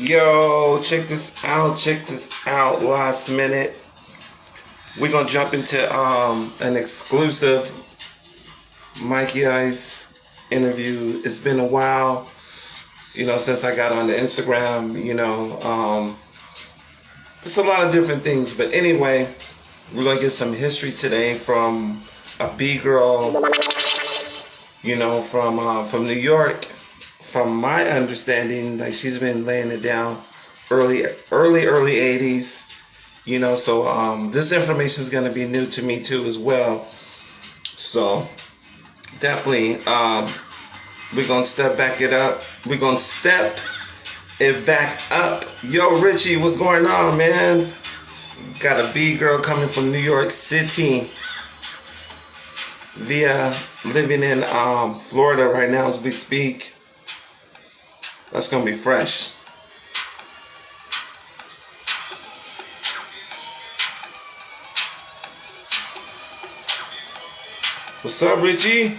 Yo, check this out, last minute. We're gonna jump into an exclusive Mikey Ice interview. It's been a while, since I got on the Instagram, just a lot of different things. But anyway, we're gonna get some history today from a B girl, from New York. From my understanding, like she's been laying it down early 80s, so this information is going to be new to me too as well. So definitely, we're going to step it back up. Yo, Richie, what's going on, man? Got a B girl coming from New York City via living in Florida right now as we speak. That's gonna be fresh. What's up, Richie?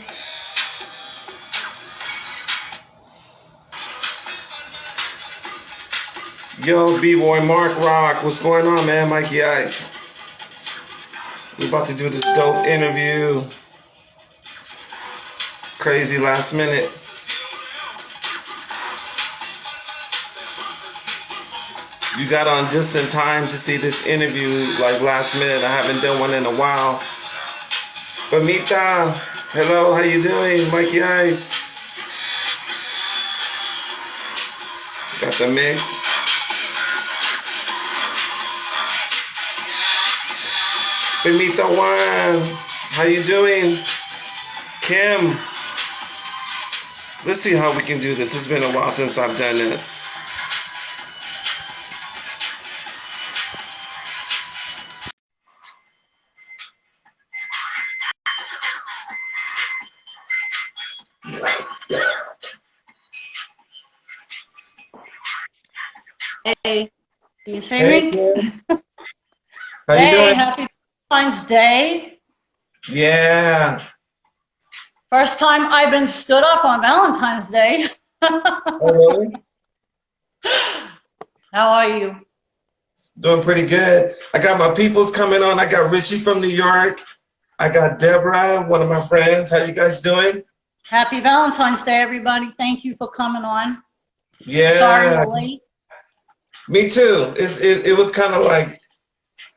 Yo, B-boy Mark Rock, what's going on, man? Mikey Ice. We're about to do this dope interview. Crazy last minute. You got on just in time to see this interview, like last minute. I haven't done one in a while. Bamita, hello, how you doing? Mikey Ice. Got the mix. Bamita Juan, how you doing? Kim, let's see how we can do this. It's been a while since I've done this. Hey, do you see Hey, me? Kim. How you Hey, doing? happy Valentine's Day. Yeah. First time I've been stood up on Valentine's Day. Oh, really? How are you? Doing pretty good. I got my peoples coming on. I got Richie from New York. I got Deborah, one of my friends. How you guys doing? Happy Valentine's Day, everybody. Thank you for coming on. Sorry Yeah, we're late. me too. It was kind of like,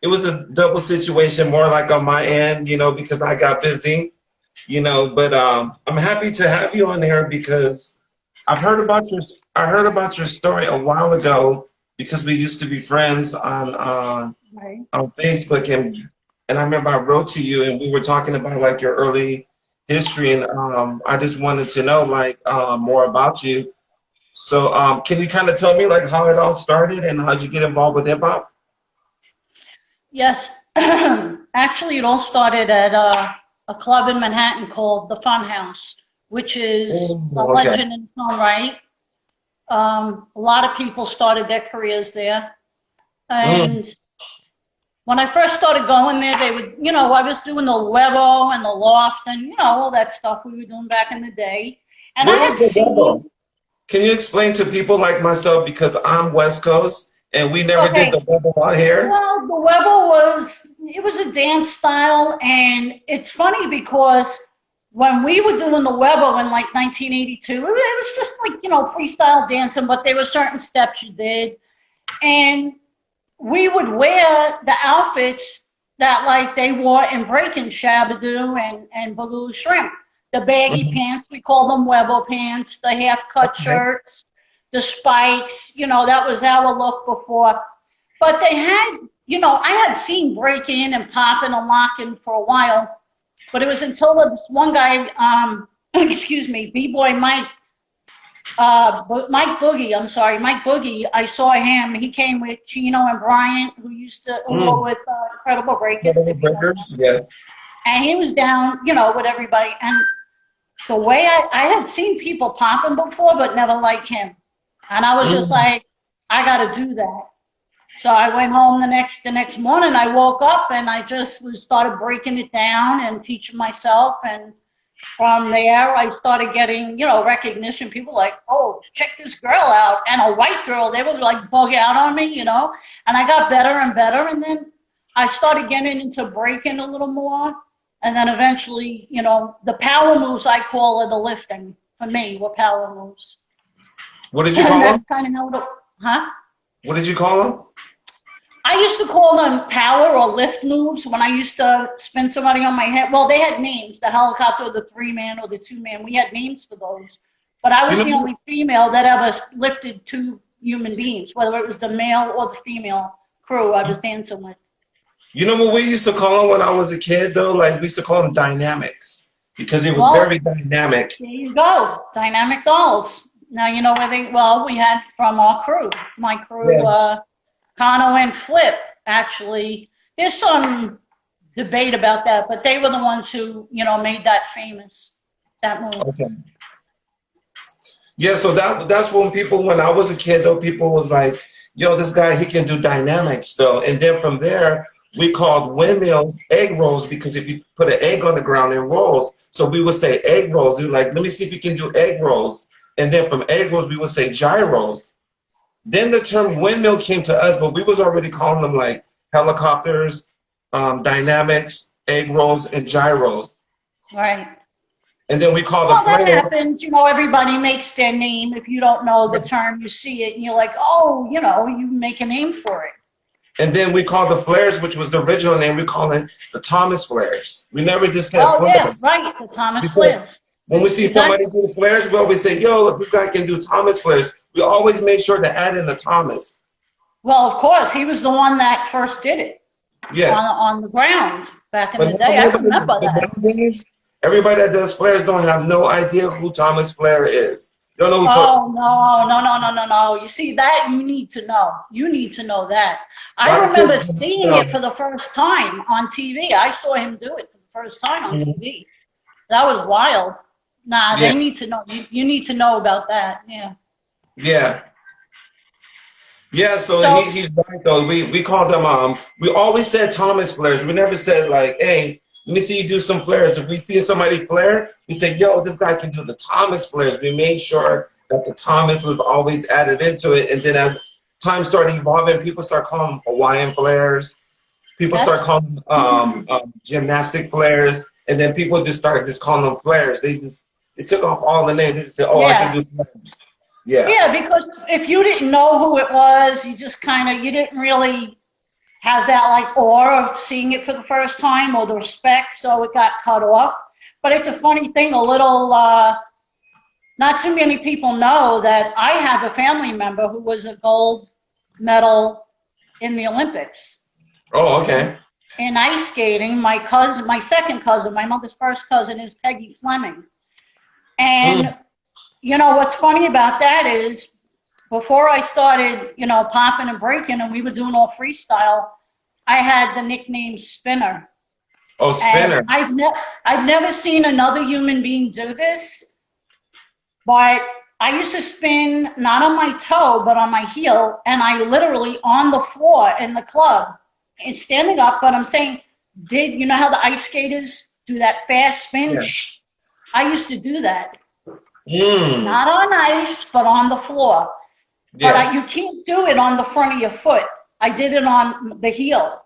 it was a double situation, more like on my end, because I got busy, but I'm happy to have you on here because I heard about your story a while ago because we used to be friends Right. on Facebook, and I remember I wrote to you and we were talking about like your early history, and I just wanted to know like more about you. So can you kind of tell me like how it all started and how'd you get involved with hip hop? Yes. Actually, it all started at a club in Manhattan called the Fun House, which is a Oh, okay. legend in its own right. A lot of people started their careers there. Mm, And when I first started going there, they would, I was doing the Webo and the Loft and, all that stuff we were doing back in the day. And I what was had the seen, rebel? Can you explain to people like myself because I'm West Coast and we never did the okay, rebel out here? well, the Webo it was a dance style. And it's funny because when we were doing the Webo in like 1982, it was just like, freestyle dancing, but there were certain steps you did. And we would wear the outfits that like they wore in Breaking Shabadoo and Boogaloo Shrimp. The baggy Mhm. pants, we call them Webo pants, the half cut Okay. shirts, the spikes, that was our look before. But they had, I had seen breaking and popping and locking for a while, but it was until this one guy, excuse me, B-Boy Mike, Mike Boogie, I'm sorry, Mike Boogie. I saw him. He came with Chino and Bryant, who were Mm. with Incredible Breakers, Rebel if you know them. Breakers, yes. And he was down, with everybody. And the way I had seen people popping before, but never like him. And I was just Mm. like, I got to do that. So I went home the next morning. I woke up and I just started breaking it down and teaching myself. And from there, I started getting, recognition. People like, oh, check this girl out. And a white girl, they would like bug out on me, and I got better and better. And then I started getting into breaking a little more. And then eventually, the power moves I call are the lifting for me were power moves. What did you And call that's them? kind of how it, huh? What did you call them? I used to call them power or lift moves when I used to spin somebody on my head. Well, they had names, the helicopter, the 3-man, or the 2-man. We had names for those. But I You was the know, only female that ever lifted 2 human beings, whether it was the male or the female crew I was dancing with. you know what we used to call them when I was a kid though? Like we used to call them dynamics because it was very Well, dynamic. there you go, dynamic dolls. Now you know where we had from our crew. My crew, Yeah. Kano and Flip, actually. There's some debate about that, but they were the ones who, made that famous, that move. Okay. Yeah, so that's when I was a kid though, people was like, yo, this guy he can do dynamics though. And then from there we called windmills egg rolls because if you put an egg on the ground it rolls. So we would say egg rolls. We were like, let me see if you can do egg rolls. And then from egg rolls we would say gyros. Then the term windmill came to us, but we was already calling them like helicopters, dynamics, egg rolls, and gyros. Right. And then we call the Well, that flare. happens. Everybody makes their name. If you don't know the term, you see it and you're like, oh, you make a name for it. And then we call the flares, which was the original name, we call it the Thomas flares. We never just said Oh, yeah, flares. right, the Thomas Because Flares. when we see somebody Exactly. do the flares, we always say, yo, look, this guy can do Thomas flares. We always made sure to add in the Thomas. Well, of course, he was the one that first did it Yes. on the ground back in But the day. I remember but that. nowadays, everybody that does flares don't have no idea who Thomas Flair is. You don't know Oh, no, no, no, no, no, no. You see, that you need to know. You need to know that. I my remember kids seeing it for the first time on TV. I saw him do it for the first time on TV. That was wild. Nah, yeah, they need to know. You need to know about that. Yeah. yeah. Yeah, so So, he's right though. We called them we always said Thomas flares. We never said like, hey, let me see you do some flares. If we see somebody flare, we say, yo, this guy can do the Thomas flares. We made sure that the Thomas was always added into it. And then as time started evolving, people start calling them Hawaiian flares. People start that's, calling them gymnastic flares. And then people just started just calling them flares. They took off all the names. They just said, oh, I can yeah. do flares. Yeah. Yeah, because if you didn't know who it was, you didn't really have that like awe of seeing it for the first time or the respect, so it got cut off. But it's a funny thing, not too many people know that I have a family member who was a gold medal in the Olympics. Oh, okay. In ice skating, my second cousin, my mother's first cousin is Peggy Fleming. Mm. And what's funny about that is before I started, popping and breaking and we were doing all freestyle, I had the nickname Spinner. Oh, And spinner. I've never seen another human being do this, but I used to spin not on my toe, but on my heel, and I literally on the floor in the club and standing up, but I'm saying, you know how the ice skaters do that fast spin? Yeah. I used to do that. Mm. Not on ice, but on the floor. Yeah. But you can't do it on the front of your foot. I did it on the heel.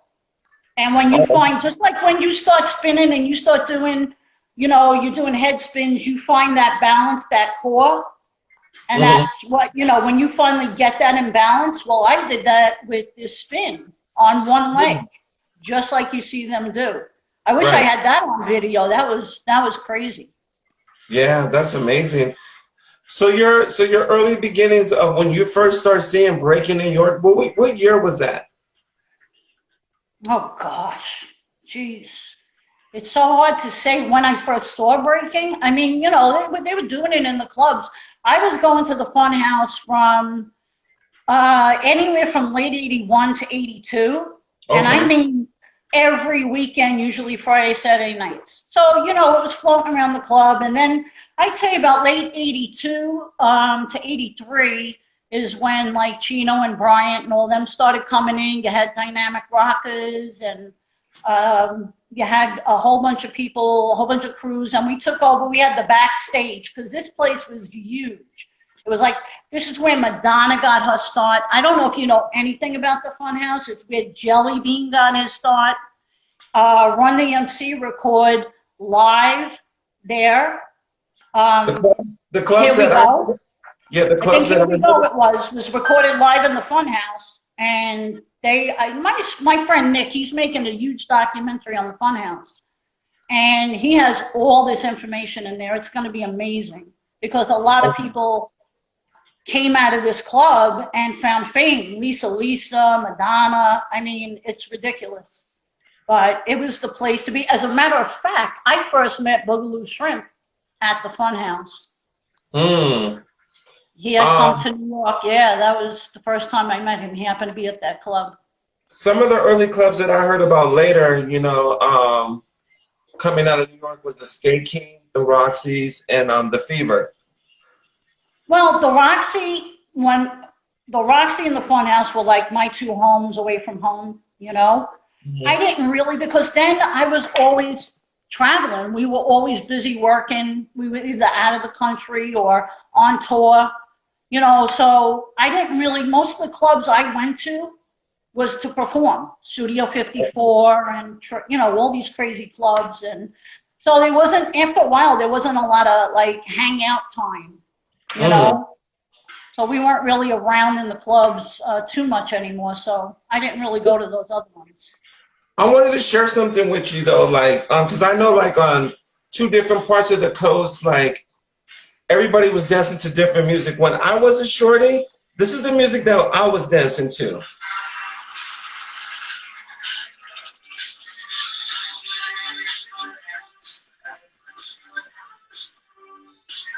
And when you Oh, find, just like when you start spinning and you start doing, you're doing head spins, you find that balance, that core. And mhm. that's what, when you finally get that in balance, well, I did that with this spin on one leg, just like you see them do. I wish I Right. had that on video. That was crazy. Yeah, that's amazing. So your early beginnings of when you first started seeing breaking in York, what year was that? Oh gosh, jeez. It's so hard to say when I first saw breaking. I mean, they were doing it in the clubs. I was going to the fun house from anywhere from late 81 to 82. And I Okay. mean, every weekend, usually Friday, Saturday nights. So, it was floating around the club. And then I'd say about late 82 to 83 is when like Chino and Bryant and all them started coming in. You had Dynamic Rockers and You had a whole bunch of people, a whole bunch of crews, and we took over. We had the backstage because this place was huge. It was like, this is where Madonna got her start. I don't know if you know anything about the Funhouse. It's where Jelly Bean got his start. Run DMC record live there. The clubs Here We that Go. the I think clubs Here that We Go it was recorded live in the Funhouse. And my friend Nick, he's making a huge documentary on the Funhouse. And he has all this information in there. It's going to be amazing because a lot of people came out of this club and found fame. Lisa, Madonna. I mean, it's ridiculous. But it was the place to be. As a matter of fact, I first met Boogaloo Shrimp at the Funhouse. He had come to New York. Yeah, that was the first time I met him. He happened to be at that club. Some of the early clubs that I heard about later, coming out of New York was the Skate King, the Roxy's, and the Fever. Well, the Roxy and the Funhouse were like my two homes away from home, Mm-hmm. I didn't really, because then I was always traveling. We were always busy working. We were either out of the country or on tour, so I didn't really, most of the clubs I went to was to perform. Studio 54 and, all these crazy clubs. And so after a while, there wasn't a lot of like hangout time. So we weren't really around in the clubs too much anymore. So I didn't really go to those other ones. I wanted to share something with you though, like, because I know like on two different parts of the coast, like everybody was dancing to different music. When I was a shorty, this is the music that I was dancing to.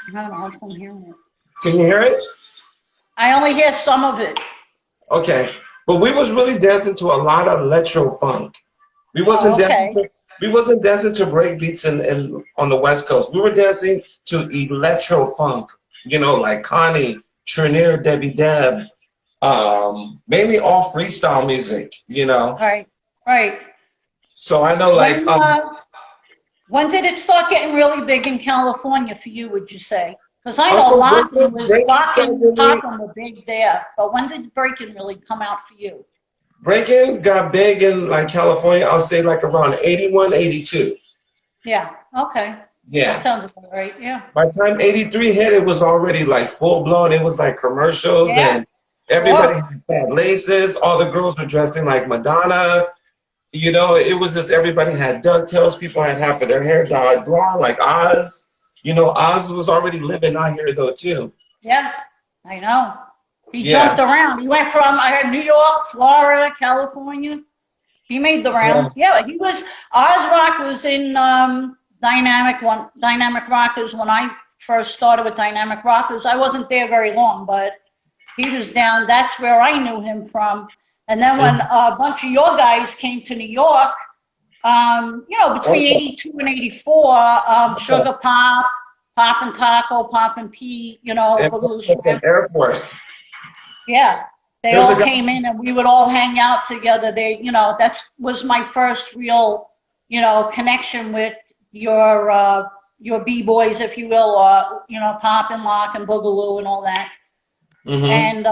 I don't know if I'm hearing it. Can you hear it? I only hear some of it. Okay, but we was really dancing to a lot of electro funk. We wasn't dancing to break beats and on the West Coast. We were dancing to electro funk. Like Connie, Trinier, Debbie Deb, mainly all freestyle music. Right. So I know, like, when did it start getting really big in California for you? Would you say? Because I know Latin was popping were big there, but when did breaking really come out for you? Breaking got big in like California, I'll say like around 81, 82. Yeah, okay. Yeah. That sounds about right, yeah. By the time 83 hit, it was already like full blown. It was like commercials and everybody had fat laces. All the girls were dressing like Madonna. It was just everybody had ducktails. People had half of their hair dyed blonde like Oz. Oz was already living out here though too. Yeah, I know. He jumped around. He went from New York, Florida, California. He made the round. Yeah, he was. Oz Rock was in Dynamic Rockers when I first started with Dynamic Rockers. I wasn't there very long, but he was down. That's where I knew him from. And then when a bunch of your guys came to New York, between 82 and 84, Sugar Pop, Pop and Taco, Pop and P, and Air Force. Yeah, they all came in and we would all hang out together. That was my first real, connection with your B-boys, if you will, or, Pop and Lock and Boogaloo and all that. Mm-hmm. And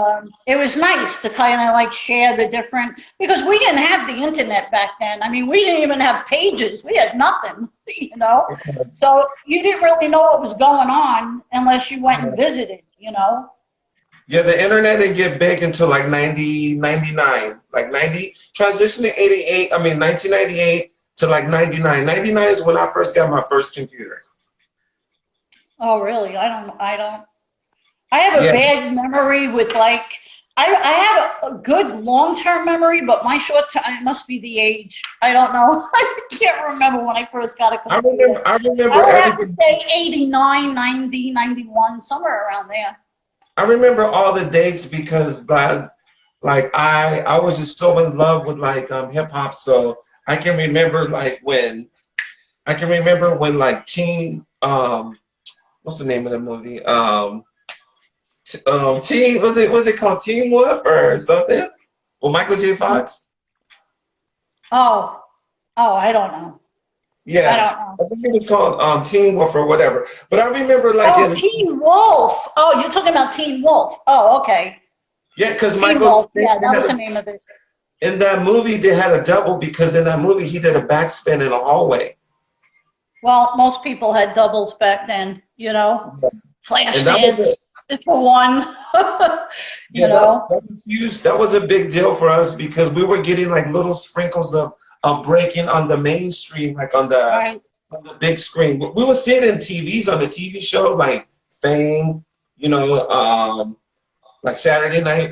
it was nice to kind of like share the different, because we didn't have the internet back then. I mean, we didn't even have pages. We had nothing, Okay. So you didn't really know what was going on unless you went and visited, Yeah, the internet didn't get big until like 99, like 90, transitioning 1998 to like 99. 99 is when I first got my first computer. Oh, really? I have a bad memory with like, I have a good long-term memory, but my short-term, it must be the age. I don't know. I can't remember when I first got a computer. I remember I would have to say 89, 90, 91, somewhere around there. I remember all the dates because, like, I was just so in love with like hip hop, so I can remember when like Teen what's the name of the movie? Teen was it called Teen Wolf or something? With Michael J. Fox? Oh, Oh, I don't know. I Yeah, don't know. I think it was called Teen Wolf or whatever. But I remember like Oh, in Teen Wolf. Oh, you're talking about Teen Wolf. Oh, okay. yeah, because Teen Michael Wolf. Yeah, they that had was the name of it. in that movie they had a double because in that movie he did a backspin in a hallway. Well, most people had doubles back then, you know. Flash And that was dance. It's a one, you yeah, know. that was huge. That was a big deal for us because we were getting like little sprinkles of breaking on the mainstream, like Right. on the big screen. We would see it in TVs on the TV show like Fame, you know, like Saturday Night.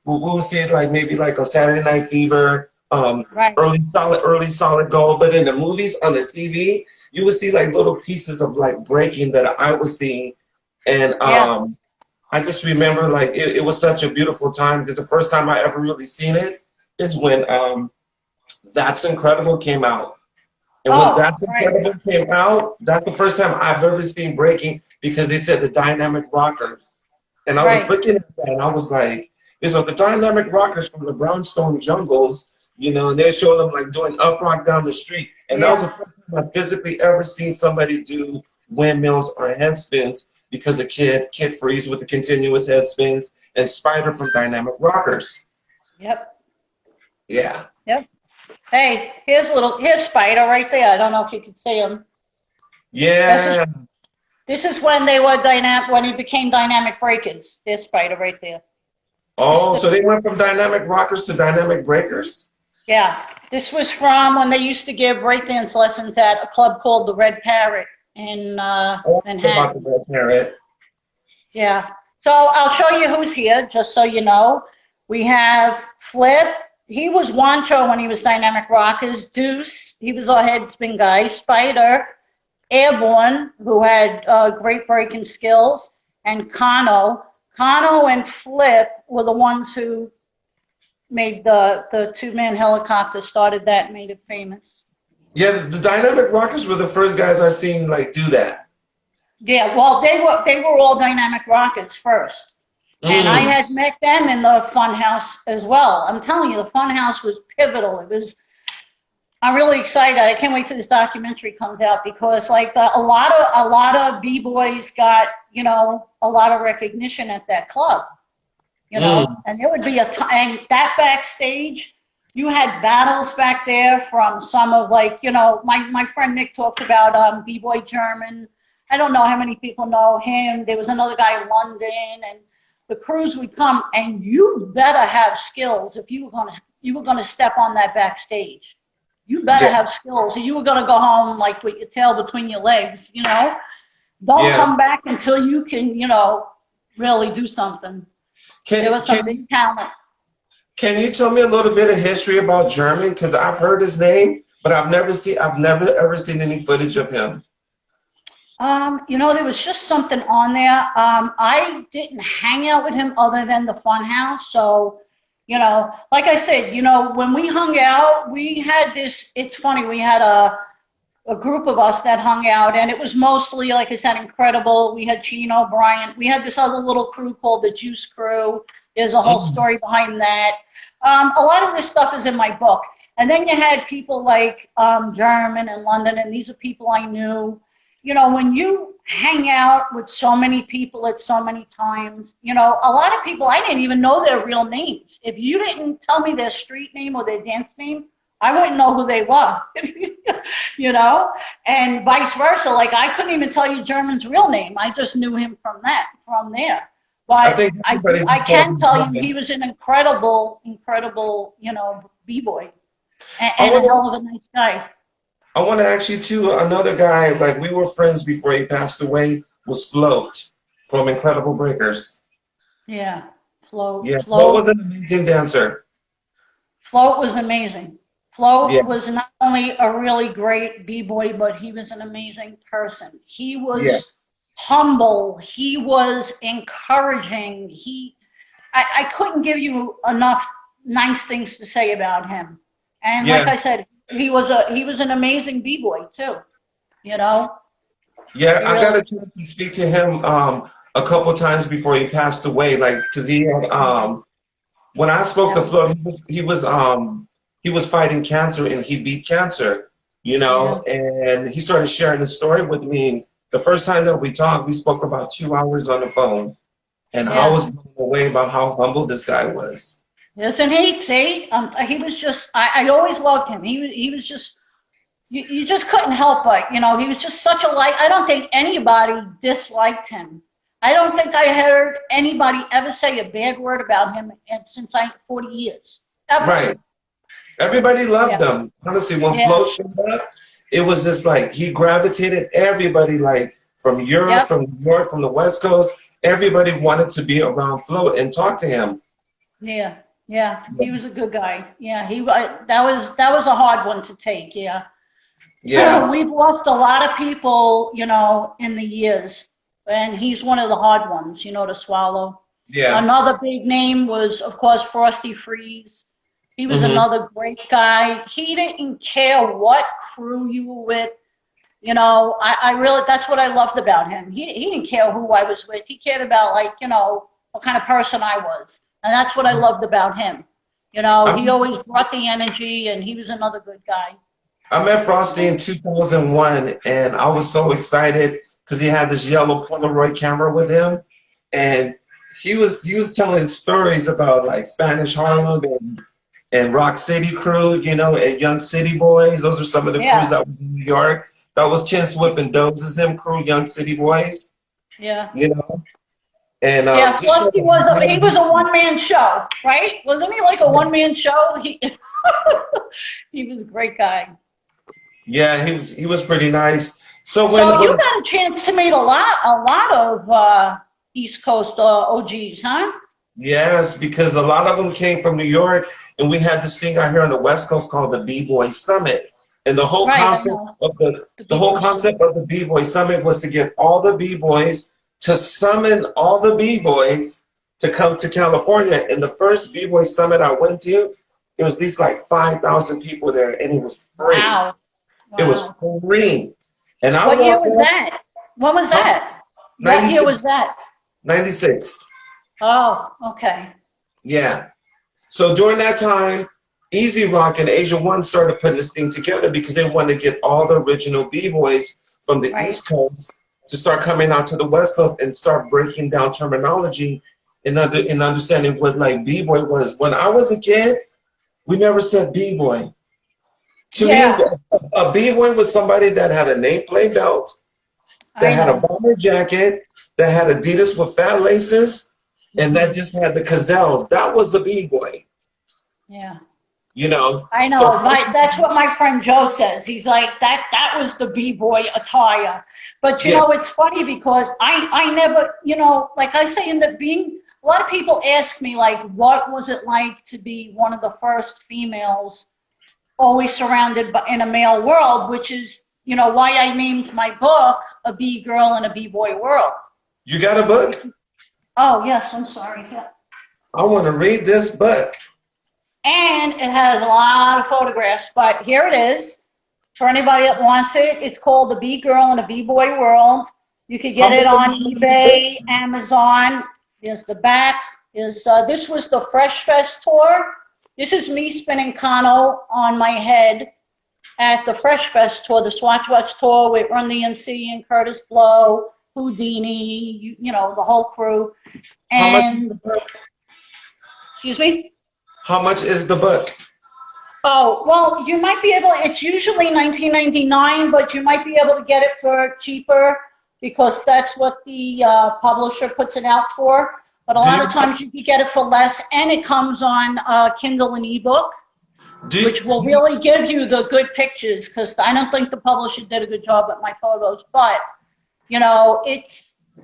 We would see it like maybe like a Saturday Night Fever, Right. early solid gold. But in the movies on the TV, you would see like little pieces of like breaking that I was seeing, and Yeah. I just remember like it was such a beautiful time because the first time I ever really seen it is when That's Incredible came out. And when Oh, That's right. Incredible came out, that's the first time I've ever seen breaking because they said the dynamic rockers. And I was Right. looking at that and I was like, the dynamic rockers from the brownstone jungles, you know, and they showed them like doing up rock down the street. And that was the Yeah. first time I physically ever seen somebody do windmills or head spins because of Kid Freeze with the continuous head spins and Spider from Dynamic Rockers. Yep. Yeah. Yep. Hey, here's Spider right there. I don't know if you could see him. This is Yeah. this is when they were dynamic when he became dynamic breakers. There's Spider right there. This is Oh, the so they went from Dynamic Rockers to Dynamic Breakers? Yeah, this was from when they used to give breakdance lessons at a club called the Red Parrot in Oh, I about the Manhattan. Red Parrot. Yeah. So I'll show you who's here, just so you know. We have Flip. He was Wancho when he was Dynamic Rockers. Deuce, he was our head spin guy. Spider, Airborne, who had great breaking skills, and Kano. Kano and Flip were the ones who made the two-man helicopter, started that, made it famous. Yeah, the Dynamic Rockers were the first guys I seen like do that. Yeah, well, they were all dynamic rockets first, and I Mm. had met them in the Fun House as well. I'm telling you, the Fun House was pivotal. It was. I'm really excited. I can't wait till this documentary comes out because, like, a lot of b-boys got a lot of recognition at that club. Mm. And there would be and that backstage, you had battles back there from some of my friend Nick talks about B-Boy German. I don't know how many people know him. There was another guy in London, and the crews would come, and you better have skills if you were gonna step on that backstage. You better Yeah, have skills, or you were gonna go home like with your tail between your legs. Don't yeah. come back until you can, really do something. There Can was some can big talent. can you tell me a little bit of history about German? Because I've heard his name, but I've never ever seen any footage of him. There was just something on there. I didn't hang out with him other than the fun house. So, like I said, when we hung out, we had this, it's funny, we had a group of us that hung out, and it was mostly, like I said, incredible. We had Chino, Bryant. We had this other little crew called the Juice Crew. There's a whole Mm. story behind that. A lot of this stuff is in my book. And then you had people like German and London, and these are people I knew. When you hang out with so many people at so many times, a lot of people, I didn't even know their real names. If you didn't tell me their street name or their dance name, I wouldn't know who they were, and vice versa. Like I couldn't even tell you German's real name. I just knew him from there. I But think everybody I before can him tell you German. he was an incredible, b-boy, I and a want hell of a nice guy. I want to ask you too. Another guy like we were friends before he passed away was Float from Incredible Breakers. Yeah, float, Yeah, Float float. was an amazing dancer. Float was amazing. Yeah, Float was not only a really great b-boy, but he was an amazing person. He yeah, was humble. He was encouraging. I couldn't give you enough nice things to say about him. And like yeah. I said, he was an amazing b-boy too. You know, Yeah, he I got really, a chance to speak to him a couple times before he passed away. Like, cause he had when I spoke to yeah, Flo, he was fighting cancer and he beat cancer, you Yeah. know, and he started sharing the story with me. The first time that we talked, we spoke for about 2 hours on the phone, and I Yeah. was blown away about how humble this guy was. Isn't he? See, he was just, I always loved him. He was just, you just couldn't help but, he was just such a light. I don't think anybody disliked him. I don't think I heard anybody ever say a bad word about him since 40 years. Ever. Right. Everybody loved Yeah. him. Honestly, when Yeah. Flo showed up, it was just like he gravitated everybody, like from Europe, Yep. from New York, from the West Coast. Everybody wanted to be around Flo and talk to him. Yeah. Yeah. He was a good guy. Yeah. That was a hard one to take. Yeah. Yeah, We've lost a lot of people, in the years, and he's one of the hard ones, to swallow. yeah. Another big name was, of course, Frosty Freeze. He was Hmm. another great guy. He didn't care what crew you were with. I really, that's what I loved about him. He didn't care who I was with. He cared about, like, what kind of person I was. And that's what I loved about him. He always brought the energy, and he was another good guy. I met Frosty in 2001, and I was so excited because he had this yellow Polaroid camera with him, and he was telling stories about like Spanish Harlem and Rock City crew, you know, and Young City Boys. Those are some of the crews Yeah, that was in New York. That was Ken Swift and Doze's them crew, Young City Boys, yeah. you know. And Yeah, he plus showed he was a one-man show, right? Wasn't he like a one-man show? He was a great guy. yeah, he was pretty nice. So So you when got a chance to meet a lot of East Coast OGs, huh? yes, because a lot of them came from New York, and we had this thing out here on the West Coast called the B-Boy Summit. And the whole Right, I concept know. of the The the whole B-Boy Summit. concept of the B-Boy Summit was to get all the B-Boys to summon all the B-Boys to come to California. And the first B-Boy Summit I went to, it was at least like 5,000 people there, and it was free. Wow, It was wow. free. And I What year walked was up, that? When was huh? that? What year 96, was that? 96. Oh, okay. Yeah. So during that time, Easy Rock and Asia One started putting this thing together because they wanted to get all the original B-boys from the Right. East Coast to start coming out to the West Coast and start breaking down terminology and understanding what like B-boy was. When I was a kid, we never said B-boy. To me, Yeah, a B-boy was somebody that had a nameplate belt, that I had a know. bomber jacket, that had Adidas with fat laces, and that Hmm. just had the gazelles. That was a B-boy, Yeah. you know. I So know. That's what my friend Joe says. He's like, that was the B-boy attire. But yeah, it's funny because I never, like I say, in the being, a lot of people ask me, like, what was it like to be one of the first females always surrounded by, in a male world, which is, why I named my book A B Girl in a B-Boy World. you got a book? Oh, yes, I'm sorry. Yeah. I want to read this book. And it has a lot of photographs, but here it is. For anybody that wants it, it's called The B Girl in a B-Boy World. You could How get it much on is the book? eBay, Amazon. There's the back. This was the Fresh Fest tour. This is me spinning Kano on my head at the Fresh Fest tour, the Swatch Watch tour with Run the MC and Curtis Blow, Houdini, the whole crew. How much is And, the book? excuse me? How much is the book? Oh, well, you might be able, it's usually $19.99, but you might be able to get it for cheaper because that's what the publisher puts it out for. But a Do lot you of times you can get it for less, and it comes on Kindle and ebook, do you, which will really give you the good pictures because I don't think the publisher did a good job at my photos. But,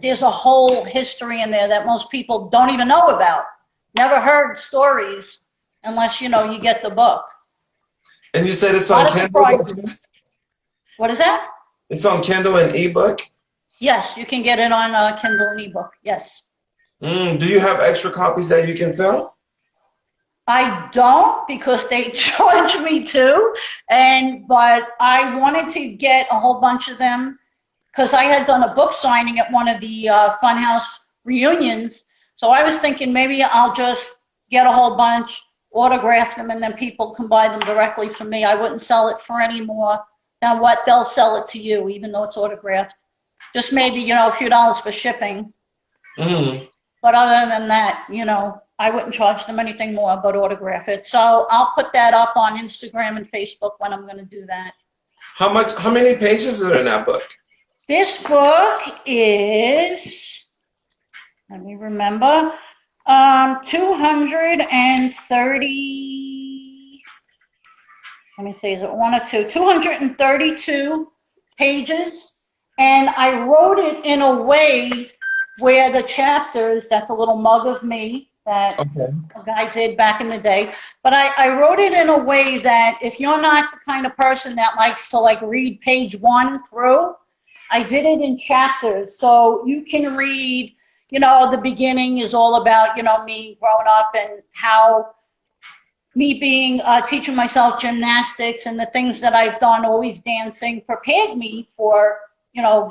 there's a whole history in there that most people don't even know about. Never heard stories unless, you get the book. and you said it's A on lot of Kindle? surprises. What is that? It's on Kindle and ebook? Yes, you can get it on Kindle and ebook. Yes. Do you have extra copies that you can sell? I don't because they charge me to, but I wanted to get a whole bunch of them because I had done a book signing at one of the Funhouse reunions. So I was thinking maybe I'll just get a whole bunch, autograph them, and then people can buy them directly from me. I wouldn't sell it for any more than what they'll sell it to you, even though it's autographed. Just maybe, a few dollars for shipping. Mm. But other than that, I wouldn't charge them anything more but autograph it. So I'll put that up on Instagram and Facebook when I'm going to do that. How many pages are in that book? This book is, let me remember, 230, let me see, is it one or two? 232 pages. And I wrote it in a way where the chapters, that's a little mug of me that a guy did back in the day. But I wrote it in a way that if you're not the kind of person that likes to read page 1 through, I did it in chapters. So you can read, the beginning is all about, me growing up and how me being, teaching myself gymnastics and the things that I've done, always dancing, prepared me for,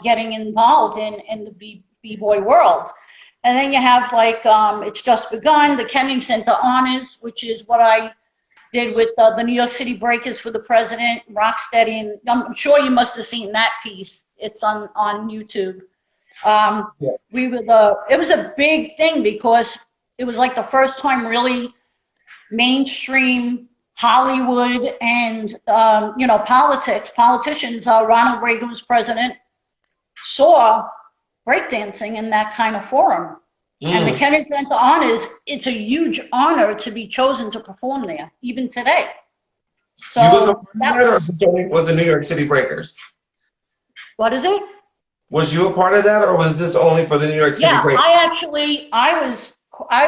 getting involved in the B-boy world. And then you have It's Just Begun, the Kennington to Honors, which is what I did with the New York City Breakers for the President, Rocksteady, and I'm sure you must have seen that piece. It's on YouTube. It was a big thing because it was the first time really mainstream Hollywood and, politicians, Ronald Reagan was president, saw breakdancing in that kind of forum. And the Kennington Honors, it's a huge honor to be chosen to perform there, even today. So you was a part of that, or was the New York City Breakers? What is it? Was you a part of that, or was this only for the New York City Breakers? I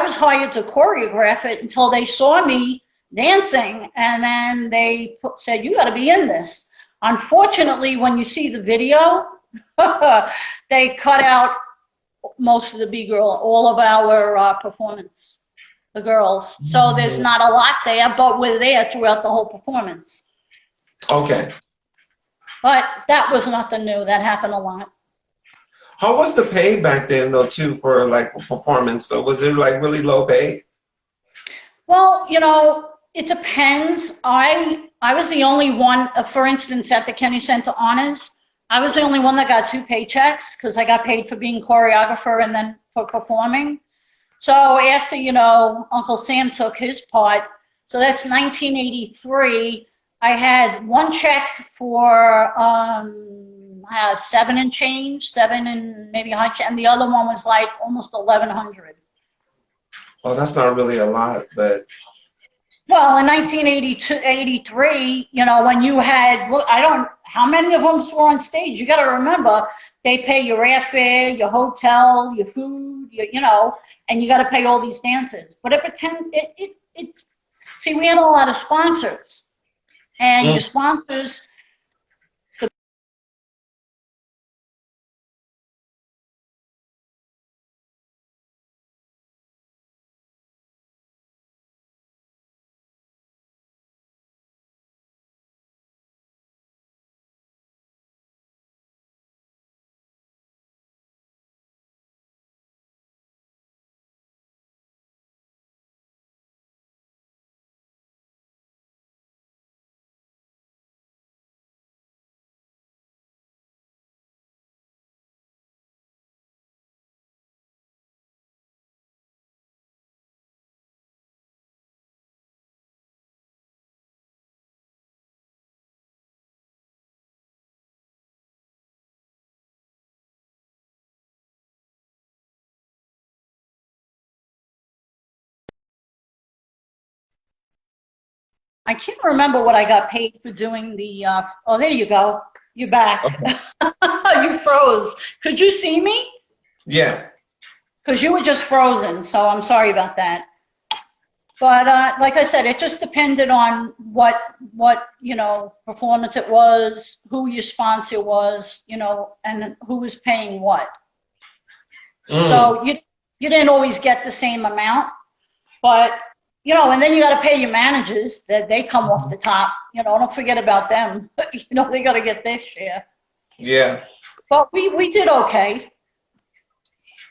was hired to choreograph it until they saw me dancing, and then they said, you got to be in this. Unfortunately, when you see the video, they cut out most of the B-girl, all of our performance, the girls. So there's not a lot there, but we're there throughout the whole performance. Okay. But that was nothing new. That happened a lot. How was the pay back then, though, too, for performance? Though, was it really low pay? Well, it depends. I was the only one, for instance, at the Kennington Honors, I was the only one that got 2 paychecks because I got paid for being choreographer and then for performing. So after, Uncle Sam took his part, so that's 1983, I had 1 check for 7 and change, 7 and maybe a hot check, and the other one was almost 1,100. Well, that's not really a lot, but. Well, in 1982, 83, when you had, how many of them were on stage? You got to remember, they pay your airfare, your hotel, your food, and you got to pay all these dances. But see, we had a lot of sponsors, and your sponsors. I can't remember what I got paid for doing the, oh, there you go. You're back. Okay. You froze. Could you see me? Yeah. Because you were just frozen, so I'm sorry about that. But like I said, it just depended on what performance it was, who your sponsor was, and who was paying what. So you didn't always get the same amount, but and then you got to pay your managers that they come off the top. Don't forget about them. They got to get their share. Yeah. But we did okay.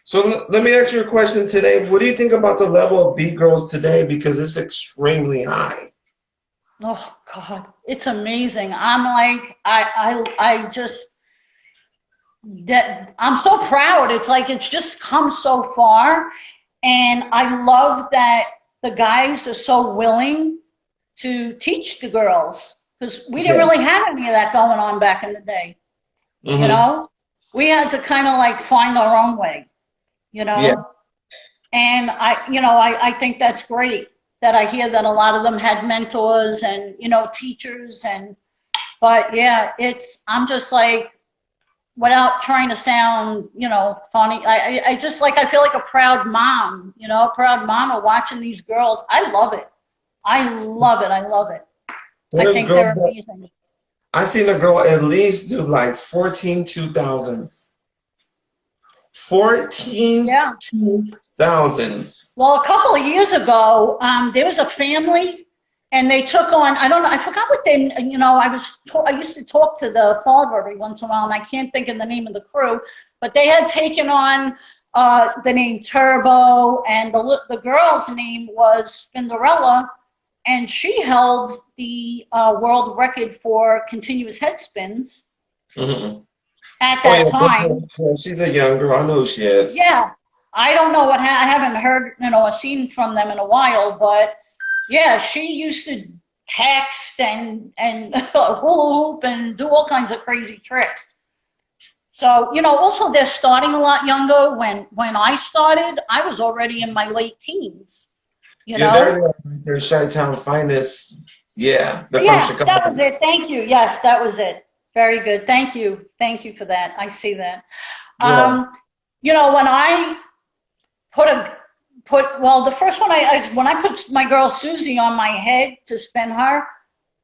So let me ask you a question today. What do you think about the level of beat girls today? Because it's extremely high. Oh God, it's amazing. I'm like, I just that I'm so proud. It's like it's just come so far, and I love that the guys are so willing to teach the girls because we didn't Yeah. really have any of that going on back in the day. You Hmm. know, we had to kind of like find our own way. You Yeah. know, and I think that's great that I hear that a lot of them had mentors and teachers and but yeah, I'm just like without trying to sound, funny. I just like I feel like a proud mom, a proud mama watching these girls. I love it. I love it. I love it. I There's think girls they're that amazing. I seen a girl at least do like 14 2000s. 14 Yeah. 2000s. Well, a couple of years ago, there was a family, and they took on. I don't know. I forgot what they. I used to talk to the father every once in a while, and I can't think of the name of the crew, but they had taken on the name Turbo, and the girl's name was Spinderella, and she held the world record for continuous head spins Hmm. at Oh that yeah, time. she's a young girl. I know who she is. Yeah, I don't know I haven't heard, or seen from them in a while, but yeah, she used to text and hula hoop and do all kinds of crazy tricks. So, also they're starting a lot younger. When I started, I was already in my late teens, you Yeah, know? they're Chi-Town finest. Yeah, they're from Yeah, that was Chicago. it. Thank you. Yes, that was it. Very good. Thank you. Thank you for that. I see that. Yeah. Um, when I put a well, the first one when I put my girl Susie on my head to spin her,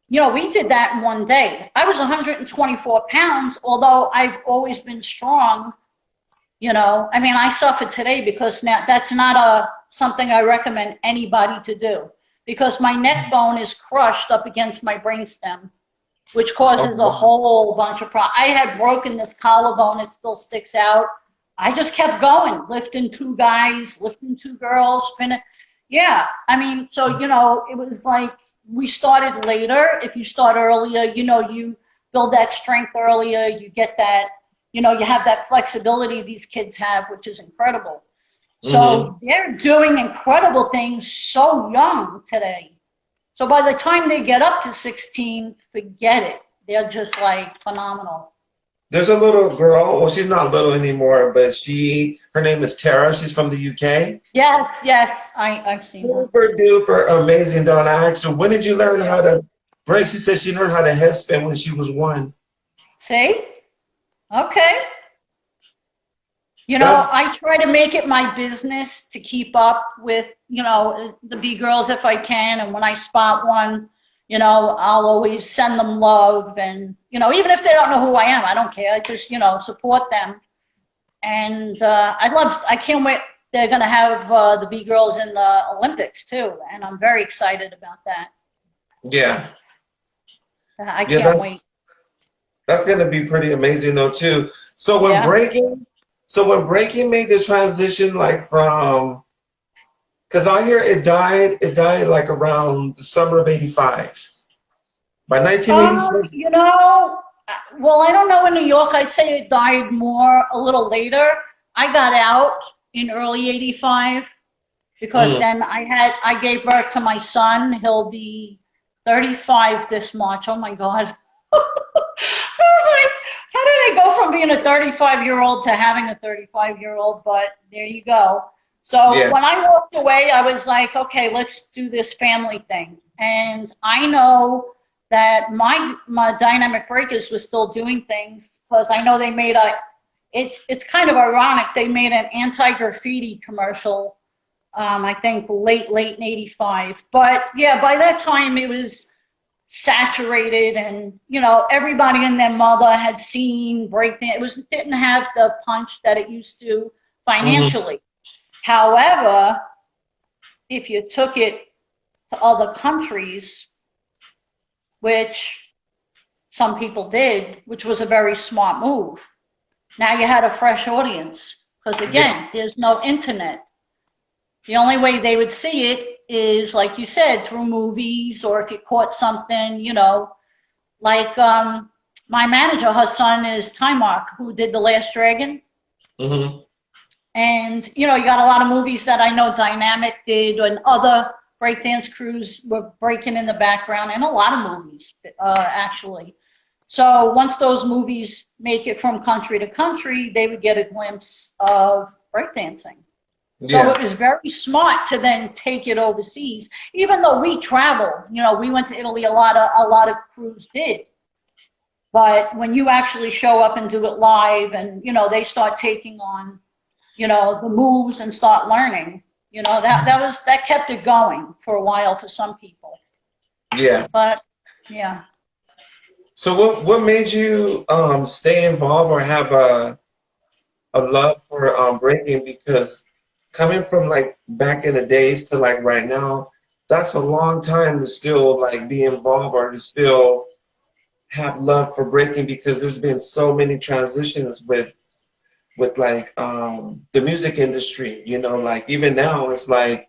we did that in one day. I was 124 pounds, although I've always been strong. I mean, I suffer today because now that's not a something I recommend anybody to do because my neck bone is crushed up against my brainstem, which Oh, causes a wow. whole bunch of problems. I had broken this collarbone; it still sticks out. I just kept going, lifting two guys, lifting two girls, spinning. Yeah, I mean, so it was like we started later. If you start earlier, you build that strength earlier. You get that, you have that flexibility these kids have, which is incredible. Hmm. So they're doing incredible things so young today. So by the time they get up to 16, forget it. They're just like phenomenal. There's a little girl. Well, she's not little anymore, but her name is Tara. She's from the UK. Yes, yes, I've seen her. Super duper amazing, though. And I asked her, when did you learn how to break? She said she learned how to headspin when she was one. See? Okay. That's I try to make it my business to keep up with, the B girls if I can. And when I spot one, I'll always send them love. And, even if they don't know who I am, I don't care. I just, support them. And I can't wait. They're going to have the B girls in the Olympics too. And I'm very excited about that. yeah, I yeah. can't wait. That's gonna be pretty amazing, though, too. So when Yeah. breaking, so when breaking made the transition, like from, because I hear it died like around the summer of '85. By 1986. You know, well, I don't know in New York. I'd say it died more a little later. I got out in early '85 because Mm. then I gave birth to my son. He'll be 35 this March. Oh my God. I was like, how did I go from being a 35-year-old to having a 35-year-old? But there you go. So Yeah. when I walked away, I was like, okay, let's do this family thing. And I know that my dynamic breakers was still doing things because I know they made it's kind of ironic. They made an anti-graffiti commercial. I think late in '85. But yeah, by that time it was saturated, and everybody and their mother had seen breakdance. Didn't have the punch that it used to Hmm. financially. However, if you took it to other countries, which some people did, which was a very smart move. Now you had a fresh audience Because Yeah. again, there's no internet. The only way they would see it is, like you said, through movies, or if you caught something, like my manager, her son is Timark, who did The Last Dragon. Hmm. And, you got a lot of movies that I know Dynamic did, and other breakdance crews were breaking in the background, and a lot of movies, actually. So once those movies make it from country to country, they would get a glimpse of breakdancing. So Yeah. it was very smart to then take it overseas, even though we traveled. We went to Italy. A lot of crews did. But when you actually show up and do it live, and they start taking on, the moves and start learning, that kept it going for a while for some people. Yeah. But yeah. So what made you stay involved or have a love for breaking? Because coming from like back in the days to like right now, that's a long time to still like be involved or to still have love for breaking, because there's been so many transitions with like the music industry, like even now it's like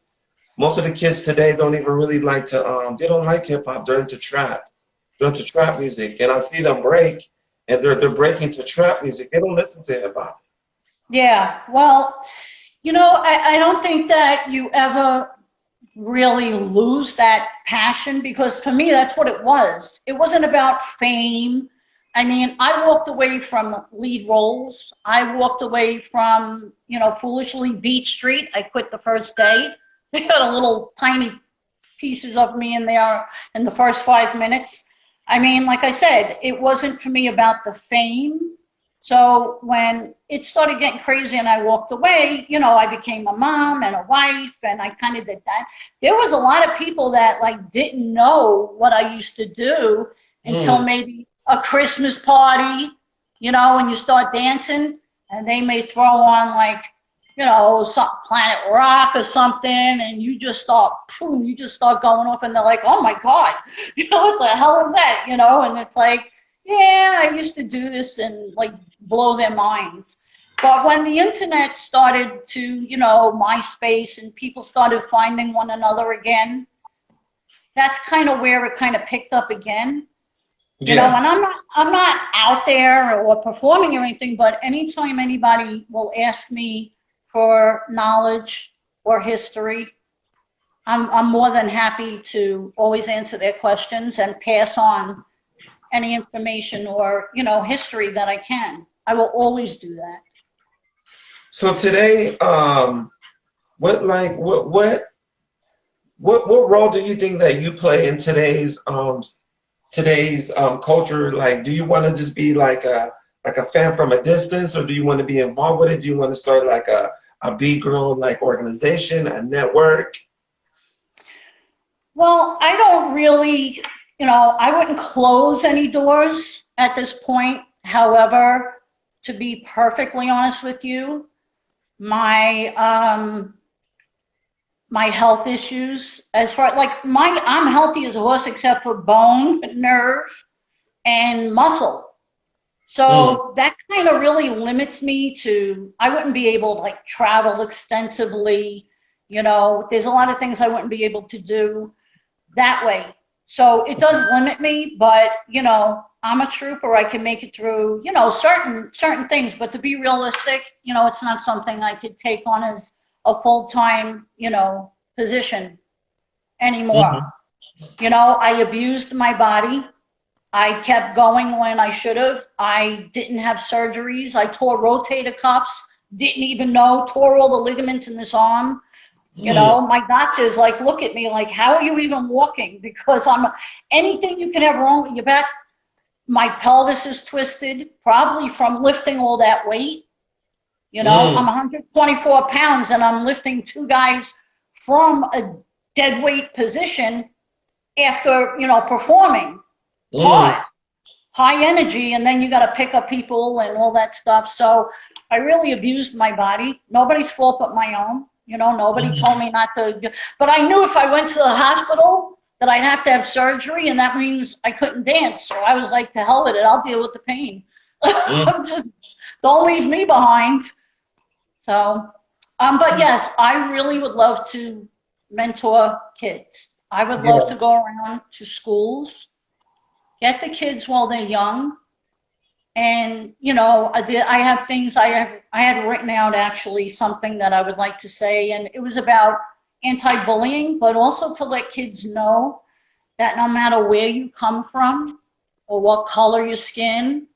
most of the kids today don't even really like to they don't like hip hop, they're into trap. They're into trap music. And I see them break and they're breaking to trap music. They don't listen to hip hop. Yeah. Well, I don't think that you ever really lose that passion, because for me, that's what it was. It wasn't about fame. I mean, I walked away from lead roles. I walked away from, foolishly Beat Street. I quit the first day. They had a little tiny pieces of me in there in the first 5 minutes. I mean, like I said, it wasn't for me about the fame. So when it started getting crazy and I walked away, I became a mom and a wife, and I kind of did that. There was a lot of people that like didn't know what I used to do until Mm, maybe a Christmas party, and you start dancing, and they may throw on like, some Planet Rock or something, and you just start, boom, you just start going off, and they're like, oh my God, what the hell is that? And it's like, yeah, I used to do this, and like blow their minds. But when the internet started to, MySpace, and people started finding one another again, that's kind of where it kind of picked up again. yeah. And I'm not out there or performing or anything, but anytime anybody will ask me for knowledge or history, I'm more than happy to always answer their questions and pass on any information or, history that I can. I will always do that. So today, what like what role do you think that you play in today's culture? Like, do you want to just be like a fan from a distance, or do you want to be involved with it? Do you want to start like a B girl like organization, a network? Well, I don't really, I wouldn't close any doors at this point. However, to be perfectly honest with you, my my health issues, as far like I'm healthy as a horse except for bone, nerve, and muscle. Mm, So that kind of really limits me to, I wouldn't be able to like travel extensively. There's a lot of things I wouldn't be able to do that way. So it does limit me, but I'm a trooper. I can make it through, certain things. But to be realistic, it's not something I could take on as a full-time, position anymore. hmm. I abused my body. I kept going when I should have. I didn't have surgeries. I tore rotator cuffs. Didn't even know. Tore all the ligaments in this arm. Mm, My doctors like look at me like, how are you even walking? Because I'm anything you can have wrong with your back. My pelvis is twisted, probably from lifting all that weight. I'm mm, 124 pounds and I'm lifting two guys from a dead weight position after, performing mm, hard, high energy, and then you got to pick up people and all that stuff. So I really abused my body. Nobody's fault but my own. Nobody told mm, me not to. But I knew if I went to the hospital that I'd have to have surgery, and that means I couldn't dance. So I was like, to hell with it. I'll deal with the pain. mm. Just don't leave me behind. So, but yes, I really would love to mentor kids. I would love Yeah. to go around to schools, get the kids while they're young, and I have things I had written out actually something that I would like to say, and it was about anti-bullying, but also to let kids know that no matter where you come from, or what color your skin,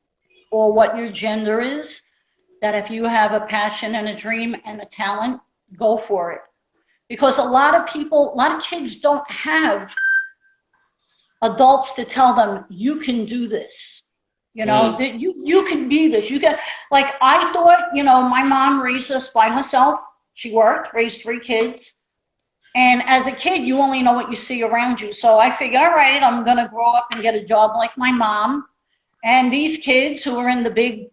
or what your gender is, that if you have a passion and a dream and a talent, go for it. Because a lot of kids don't have adults to tell them, you can do this. Mm. That you can be this. You can, like, I thought, my mom raised us by herself. She worked, raised 3 kids. And as a kid, you only know what you see around you. So I figure, all right, I'm going to grow up and get a job like my mom. And these kids who are in the big,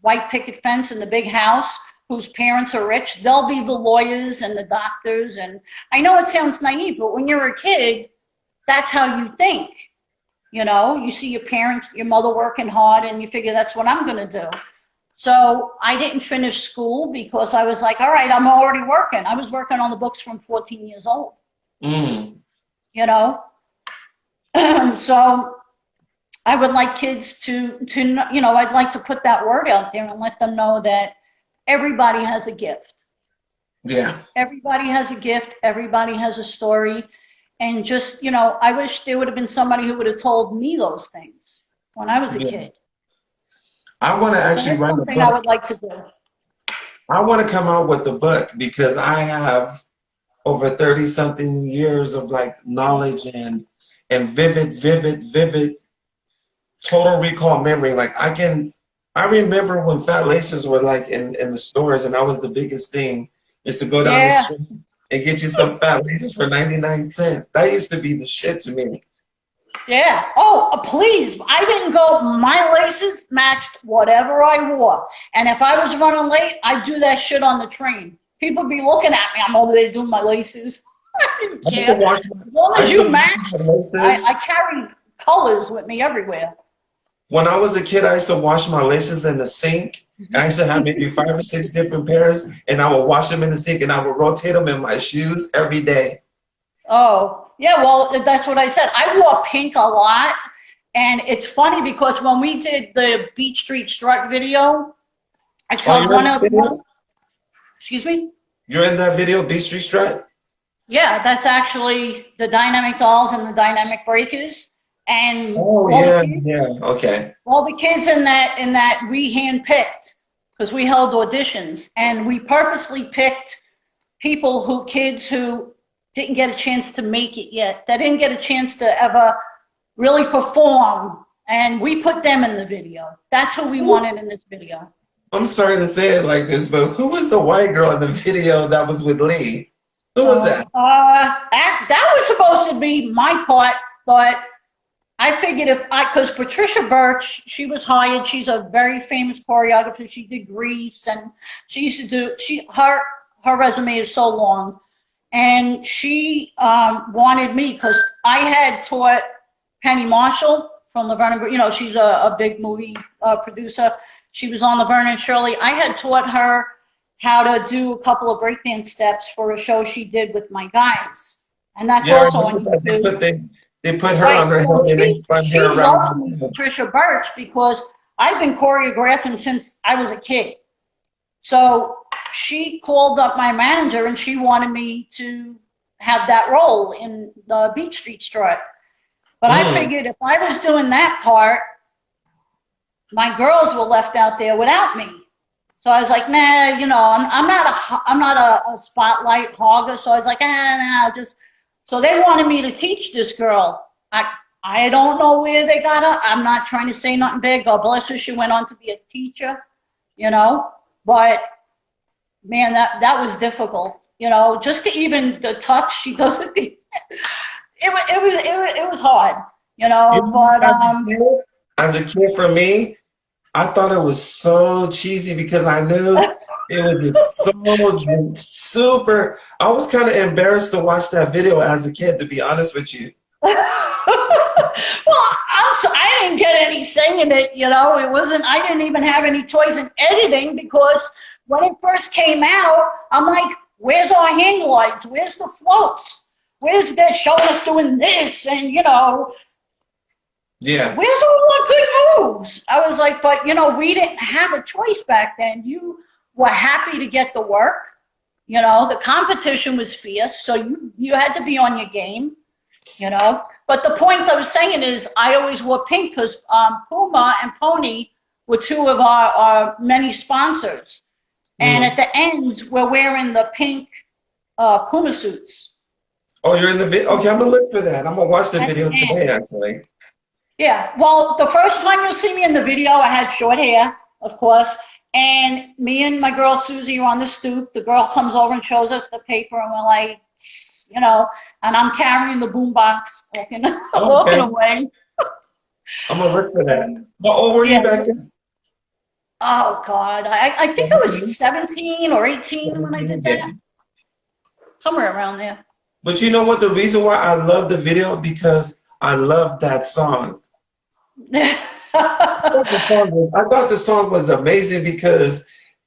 white picket fence in the big house, whose parents are rich, they'll be the lawyers and the doctors. And I know it sounds naive, but when you're a kid, that's how you think. You see your parents, your mother working hard, and you figure that's what I'm going to do. So I didn't finish school because I was like, all right, I'm already working. I was working on the books from 14 years old, Mm. you know? So I would like kids I'd like to put that word out there and let them know that everybody has a gift. Yeah. Everybody has a gift. Everybody has a story. And just, I wish there would have been somebody who would have told me those things when I was a Yeah. kid. I want to So actually that's write a something I book. would like to do. I want to come out with a book because I have over 30 something years of like knowledge and vivid total recall memory. Like I remember when fat laces were like in the stores, and that was the biggest thing, is to go down the Yeah. street and get you some fat laces for 99 cents. That used to be the shit to me. Yeah. Oh, please. I didn't go. My laces matched whatever I wore. And if I was running late, I'd do that shit on the train. People be looking at me. I'm over there doing my laces. I didn't I used to care. wash As long I as used to you wash match, my I laces. carry colors with me everywhere. When I was a kid, I used to wash my laces in the sink. And I used to have maybe 5 or 6 different pairs, and I would wash them in the sink, and I would rotate them in my shoes every day. Oh, yeah. Well, that's what I said. I wore pink a lot. And it's funny because when we did the Beach Street Strut video, I Oh, told you're in one that of video? them, excuse me? You're in that video, Beach Street Strut? Yeah, that's actually the dynamic dolls and the dynamic breakers. And Oh yeah, yeah. Okay. all the kids in that we handpicked because we held auditions and we purposely picked kids who didn't get a chance to make it yet, that didn't get a chance to ever really perform. And we put them in the video. That's who we wanted in this video. I'm sorry to say it like this, but who was the white girl in the video that was with Lee? Who was that? That was supposed to be my part, but I figured because Patricia Birch, she was hired. She's a very famous choreographer. She did Grease, and she used to do. Her resume is so long, and she wanted me because I had taught Penny Marshall from Laverne and she's a big movie producer. She was on Laverne and Shirley. I had taught her how to do a couple of breakdance steps for a show she did with my guys, and that's Yeah, I also remember on that. YouTube. They put her Right. on her head So and they spun she her around loves the me, hotel. Patricia Birch, because I've been choreographing since I was a kid. So she called up my manager and she wanted me to have that role in the Beach Street Strut. But I Mm. figured if I was doing that part, my girls were left out there without me. So I was like, nah, I'm not a spotlight hogger. So I was like, nah, just. So they wanted me to teach this girl. I don't know where they got her. I'm not trying to say nothing big. God bless her. She went on to be a teacher, But man, that was difficult. Just to even the touch, she doesn't. It was hard. You But know, as a kid, for me, I thought it was so cheesy because I knew it was just so super. I was kind of embarrassed to watch that video as a kid, to be honest with you. well, I didn't get any say in it. It wasn't. I didn't even have any choice in editing because when it first came out, I'm like, where's our hang glides? Where's the floats? Where's that showing us doing this? And, you know, Yeah. where's all the good moves? I was like, but, you know, we didn't have a choice back then. You were happy to get the work. You know, the competition was fierce, so you had to be on your game, you know. But the point I was saying is I always wore pink because Puma and Pony were two of our many sponsors. And at the end, we're wearing the pink Puma suits. Oh, you're in the video? Okay, I'm going to look for that. I'm going to watch the At video the today, end. actually. Yeah, well, the first time you'll see me in the video, I had short hair, of course. And me and my girl Susie are on the stoop. The girl comes over and shows us the paper, and we're like, you know, and I'm carrying the boombox, walking, walking away. I'm gonna look for that. How old were you back then? Oh God, I think I was 17 or 18 when I did that, somewhere around there. But you know what? The reason why I love the video because I love that song. I thought the song was amazing because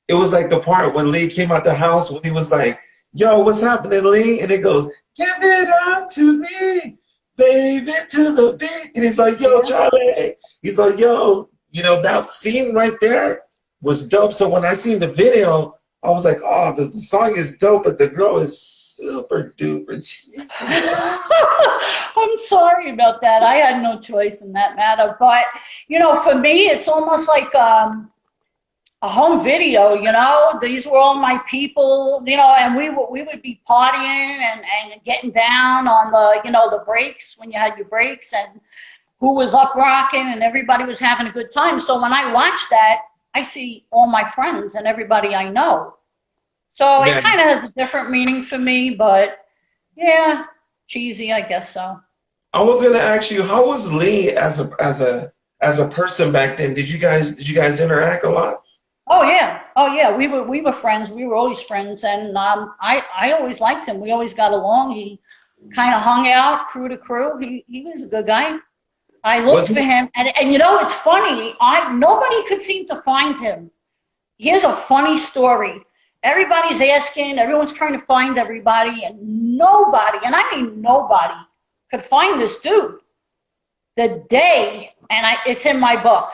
it was like the part when Lee came out the house when he was like, yo, what's happening, Lee? And it goes, give it up to me, baby, to the beat. And he's like, yo, Charlie. He's like, yo, you know, that scene right there was dope. So when I seen the video, I was like, oh, the song is dope, but the girl is super duper cheap. I'm sorry about that. I had no choice in that matter. But, you know, for me, it's almost like a home video, you know. These were all my people, you know, and we would be partying and getting down on the, you know, the breaks when you had your breaks and who was up rocking and everybody was having a good time. So when I watch that, I see all my friends and everybody I know. So it kind of has a different meaning for me, but yeah, cheesy, I guess so. I was gonna ask you, how was Lee as a person back then? Did you guys interact a lot? Oh yeah. We were friends. We were always friends, and I always liked him. We always got along. He kind of hung out crew to crew. He was a good guy. I looked for him, and you know, it's funny. Nobody could seem to find him. Here's a funny story. Everybody's asking, everyone's trying to find everybody, and nobody, and I mean nobody, could find this dude. The day, and it's in my book.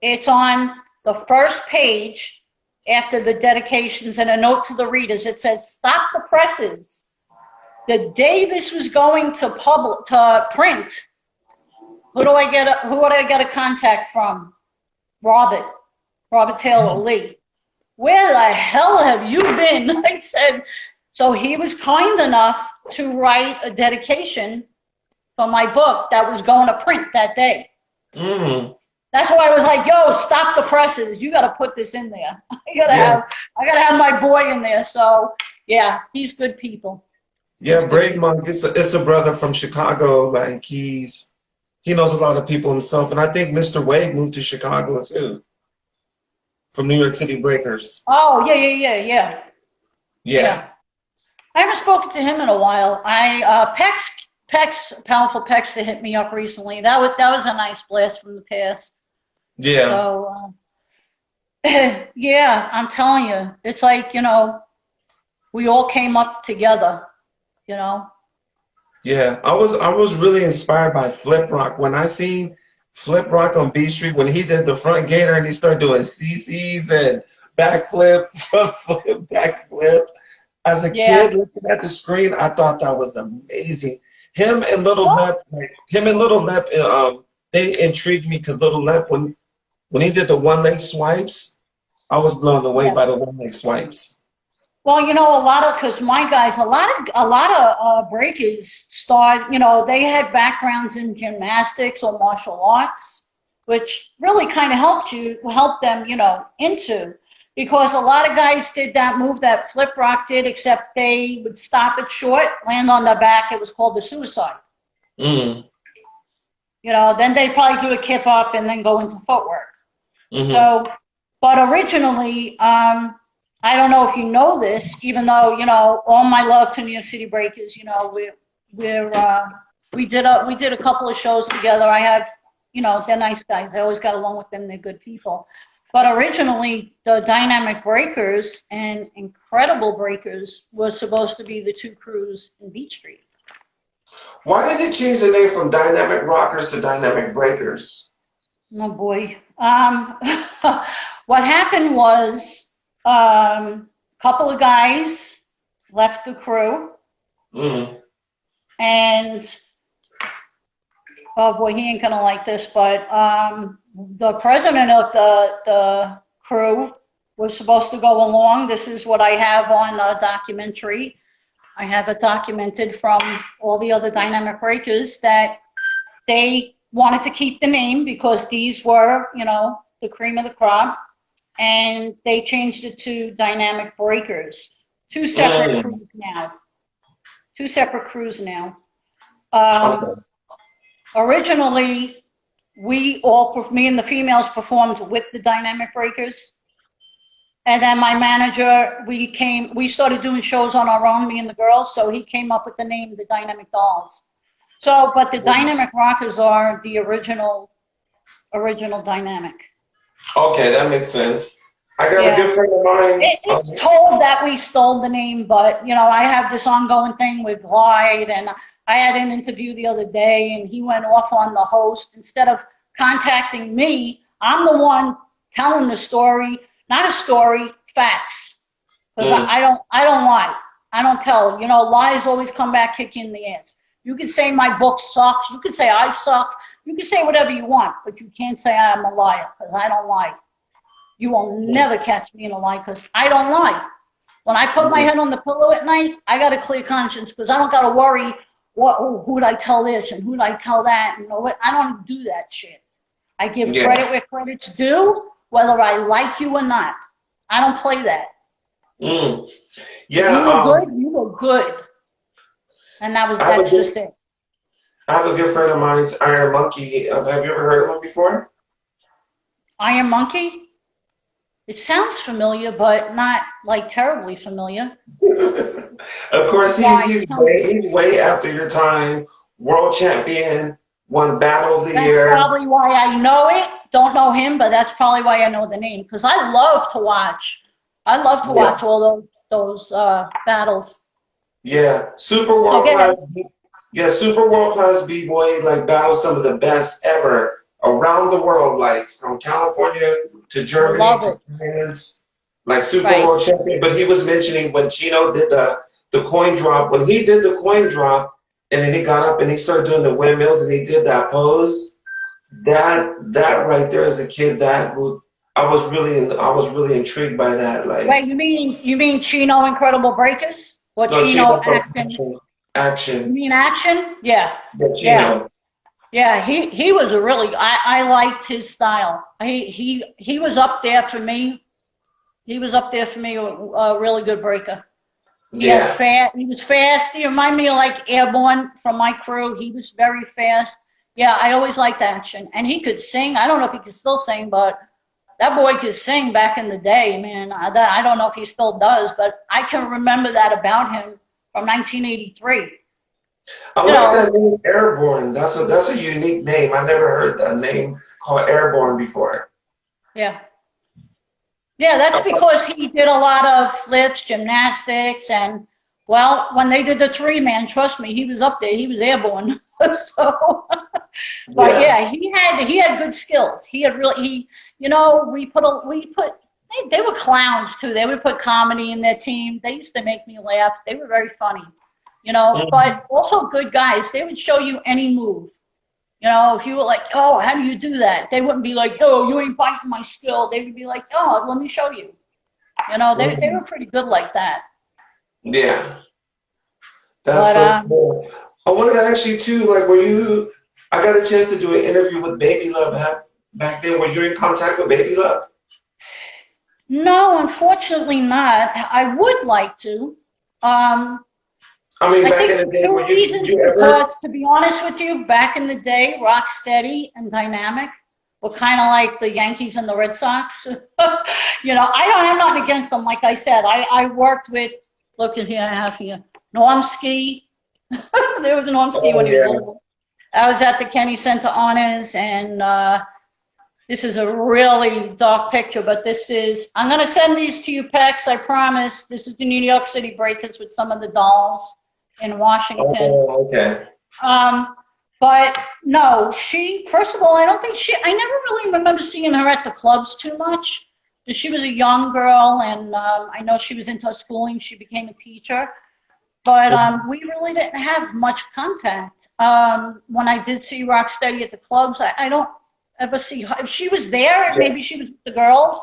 It's on the first page after the dedications and a note to the readers. It says, "Stop the presses." The day this was going to print. Who would I get a contact from? Robert Taylor Lee. Where the hell have you been? I said, so he was kind enough to write a dedication for my book that was going to print that day. That's why I was like, yo, stop the presses. You got to put this in there. I gotta have my boy in there. So yeah, he's good people. Yeah, Brave Monk, it's a brother from Chicago. Like he knows a lot of people himself, and I think Mr. Wade moved to Chicago too, from New York City Breakers. Oh yeah. I haven't spoken to him in a while. Powerful Pex to hit me up recently. That was a nice blast from the past. Yeah. So yeah, I'm telling you, it's like, you know, we all came up together, you know. Yeah, I was really inspired by Flip Rock. When I seen Flip Rock on B Street, when he did the front gator and he started doing CCs and backflip, front flip, backflip. As a kid looking at the screen, I thought that was amazing. Him and Little Lep, they intrigued me because Little Lep, when he did the one-leg swipes, I was blown away by the one-leg swipes. Well, you know, because my guys, a lot of breakers start, you know, they had backgrounds in gymnastics or martial arts, which really kind of helped them, you know, into, because a lot of guys did that move that Flip Rock did, except they would stop it short, land on their back. It was called the suicide. You know, then they'd probably do a kip up and then go into footwork. So, but originally, I don't know if you know this, even though, you know, all my love to New York City Breakers, you know, we did a couple of shows together. I had, you know, they're nice guys. I always got along with them. They're good people. But originally, the Dynamic Breakers and Incredible Breakers were supposed to be the two crews in Beach Street. Why did they change the name from Dynamic Rockers to Dynamic Breakers? Oh boy. What happened was a couple of guys left the crew, and oh boy, he ain't gonna like this, but the president of the crew was supposed to go along. This is what I have on a documentary. I have it documented from all the other Dynamic Breakers that they wanted to keep the name because these were, you know, the cream of the crop, and they changed it to Dynamic Breakers. Two separate crews now. Two separate crews now. Okay. Originally, me and the females performed with the Dynamic Breakers. And then my manager, we started doing shows on our own, me and the girls, so he came up with the name, the Dynamic Dolls. So, but the Dynamic Rockers are the original Dynamic. Okay, that makes sense. I got a good friend of mine. It's told that we stole the name, but, you know, I have this ongoing thing with Glide, and I had an interview the other day, and he went off on the host. Instead of contacting me, I'm the one telling the story. Not a story, facts. Because I don't lie. I don't tell. You know, lies always come back, kick you in the ass. You can say my book sucks. You can say I suck. You can say whatever you want, but you can't say I'm a liar, because I don't lie. You will never catch me in a lie, because I don't lie. When I put my head on the pillow at night, I got a clear conscience, because I don't got to worry, who'd I tell this and who'd I tell that? You know what? I don't do that shit. I give credit where credit's due, whether I like you or not. I don't play that. Yeah. You were good, you were good. And that's just it. I have a good friend of mine, Iron Monkey. Have you ever heard of him before? Iron Monkey? It sounds familiar, but not like terribly familiar. Of course, he's way after your time. World champion, won Battle of the Year. That's probably why I know it. Don't know him, but that's probably why I know the name. Because I love to watch. I love to watch all those battles. Yeah, super world class. Yeah, super world class b-boy like battles some of the best ever around the world, like from California to Germany to France, like super world champion. But he was mentioning when Gino did the coin drop. When he did the coin drop, and then he got up and he started doing the windmills and he did that pose. That right there as a kid, I was really intrigued by that. Like, wait, you mean Chino Incredible Breakers? What no, Chino Action? You mean Action? Yeah. Yeah, Chino. Yeah, he was a really, I liked his style. He was up there for me. He was up there for me, a really good breaker. He was fast. He reminded me of like Airborne from my crew. He was very fast. Yeah, I always liked Action. And he could sing. I don't know if he could still sing, but that boy could sing back in the day, man. I don't know if he still does, but I can remember that about him from 1983. I like that name, Airborne. That's a unique name. I never heard a name called Airborne before. Yeah. Yeah, that's because he did a lot of flips, gymnastics, and, well, when they did the three-man, trust me, he was up there. He was airborne. So, but yeah, he had good skills. He had really, you know, they were clowns too. They would put comedy in their team. They used to make me laugh. They were very funny, you know, but also good guys. They would show you any move. You know, if you were like, oh, how do you do that? They wouldn't be like, oh, you ain't biting my skill. They would be like, oh, let me show you. You know, they were pretty good like that. Yeah. That's so cool. I wanted to ask you too, like, I got a chance to do an interview with Baby Love back then. Were you in contact with Baby Love? No, unfortunately not. I would like to. I mean, back in the day, were you ever? Because, to be honest with you, back in the day, Rocksteady and Dynamic were kind of like the Yankees and the Red Sox. You know, I don't have nothing against them. Like I said, I worked with, look at here, I have here, Normski. There was a Normski when he was little. I was at the Kennedy Center Honors, and This is a really dark picture, but this is, I'm going to send these to you, Pex, I promise. This is the New York City Breakers with some of the dolls in Washington. Oh, okay. But no, first of all, I don't think I never really remember seeing her at the clubs too much. She was a young girl, and I know she was into schooling. She became a teacher. But we really didn't have much contact. When I did see Rocksteady at the clubs, I don't ever see her. If she was there, Yeah. maybe she was with the girls,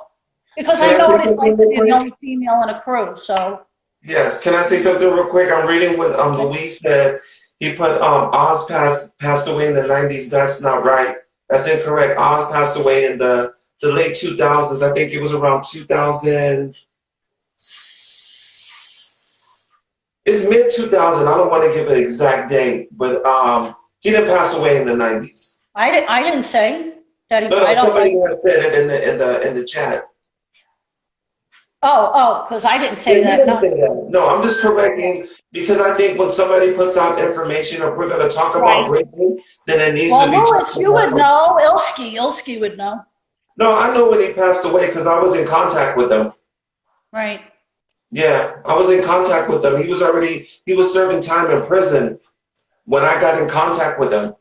because Can I I know say what it's like something to real be the quick? only female in a crew. So Yes. Can I say something real quick? I'm reading what Luis said. He put Oz passed away in the 90s. That's not right. That's incorrect. Oz passed away in the late 2000s. I think it was around 2000. It's mid 2000. I don't want to give an exact date, but he didn't pass away in the 90s. I didn't say that he. No, I no, don't. somebody had said it in the chat. Because I didn't Yeah, say he that. didn't No. say that. No, I'm just correcting because I think when somebody puts out information, if we're going to talk about Right. breaking, then it needs to Well, be Louis, talked you would about. know. Ilski would know. No, I know when he passed away because I was in contact with him. Right. Yeah, I was in contact with him. He was serving time in prison when I got in contact with him.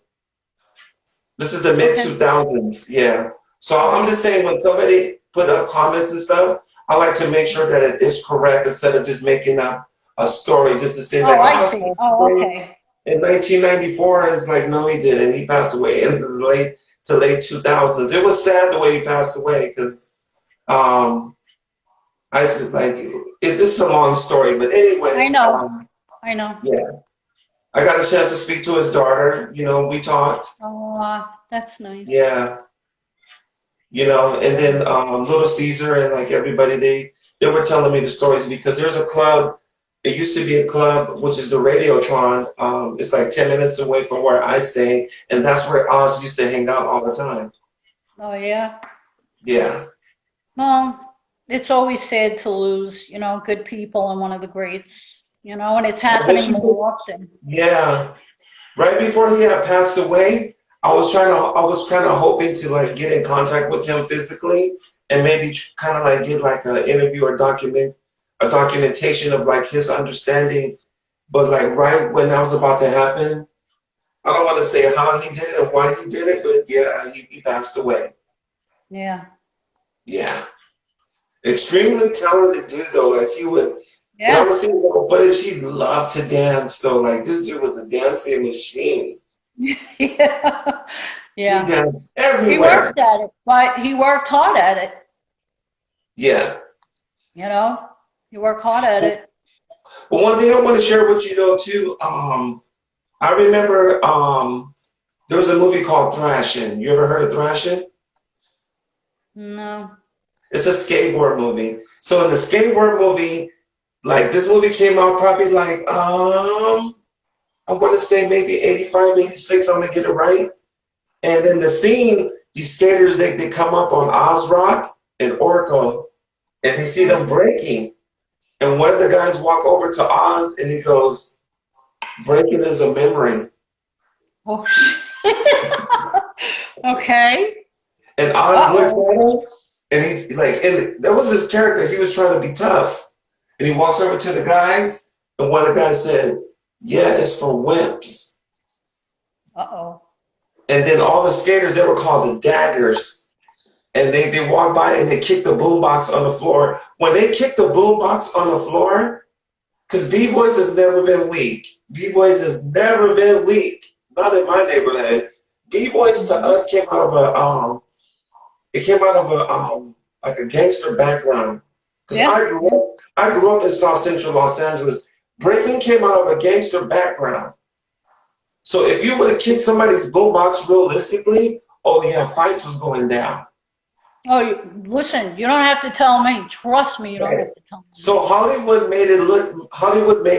This is the mid Okay. 2000s. Yeah. So I'm just saying when somebody put up comments and stuff, I like to make sure that it is correct instead of just making up a story just to say like, Oh, I oh, see. passed Oh, away okay. in 1994. It's like, no, he didn't. He passed away in the late 2000s. It was sad the way he passed away because I said like, is this a long story? But I anyway, know. I know. yeah, I got a chance to speak to his daughter. You know, we talked. Oh, that's nice. Yeah. You know, and then Little Caesar and like everybody, they were telling me the stories because there's a club. It used to be a club, which is the Radiotron. It's like 10 minutes away from where I stay, and that's where Oz used to hang out all the time. Oh, yeah. Yeah. Well, it's always sad to lose, good people and one of the greats, and it's happening more often. Yeah. Right before he had passed away, I was kind of hoping to like get in contact with him physically and maybe kind of like get like an interview or a documentation of like his understanding. But like right when that was about to happen, I don't want to say how he did it and why he did it, but yeah, he passed away. Yeah. Yeah. Extremely talented dude though. Like he would, when I Yeah. was seeing the footage, he loved to dance though. Like this dude was a dancing machine. Yeah. He Yeah. danced He everywhere. worked at it, but he worked hard at it, Yeah. you know? He worked hard at it. But one thing I want to share with you though too, I remember there was a movie called Thrashing. You ever heard of Thrashing? No. It's a skateboard movie. So in the skateboard movie, like this movie came out probably like I want to say maybe 85, 86, I'm gonna get it right. And in the scene, these skaters they come up on Oz Rock and Oracle and they see them breaking. And one of the guys walk over to Oz and he goes, breaking is a memory. Oh, shit. Okay. And Oz looks Uh-oh. at him and he like and that was his character. He was trying to be tough. And he walks over to the guys, and one of the guys said, yeah, it's for wimps. Uh-oh. And then all the skaters, they were called the daggers. And they walk by and they kick the boombox on the floor. When they kick the boombox on the floor, because B-Boys has never been weak. B-Boys has never been weak. Not in my neighborhood. B-Boys to us came out of it came out of like a gangster background. Because Yeah. I grew up in South Central Los Angeles. Breaking came out of a gangster background. So if you would have kicked somebody's boombox realistically, oh yeah, fights was going down. Oh, listen, you don't have to tell me. Trust me, you don't have to tell me. So Hollywood made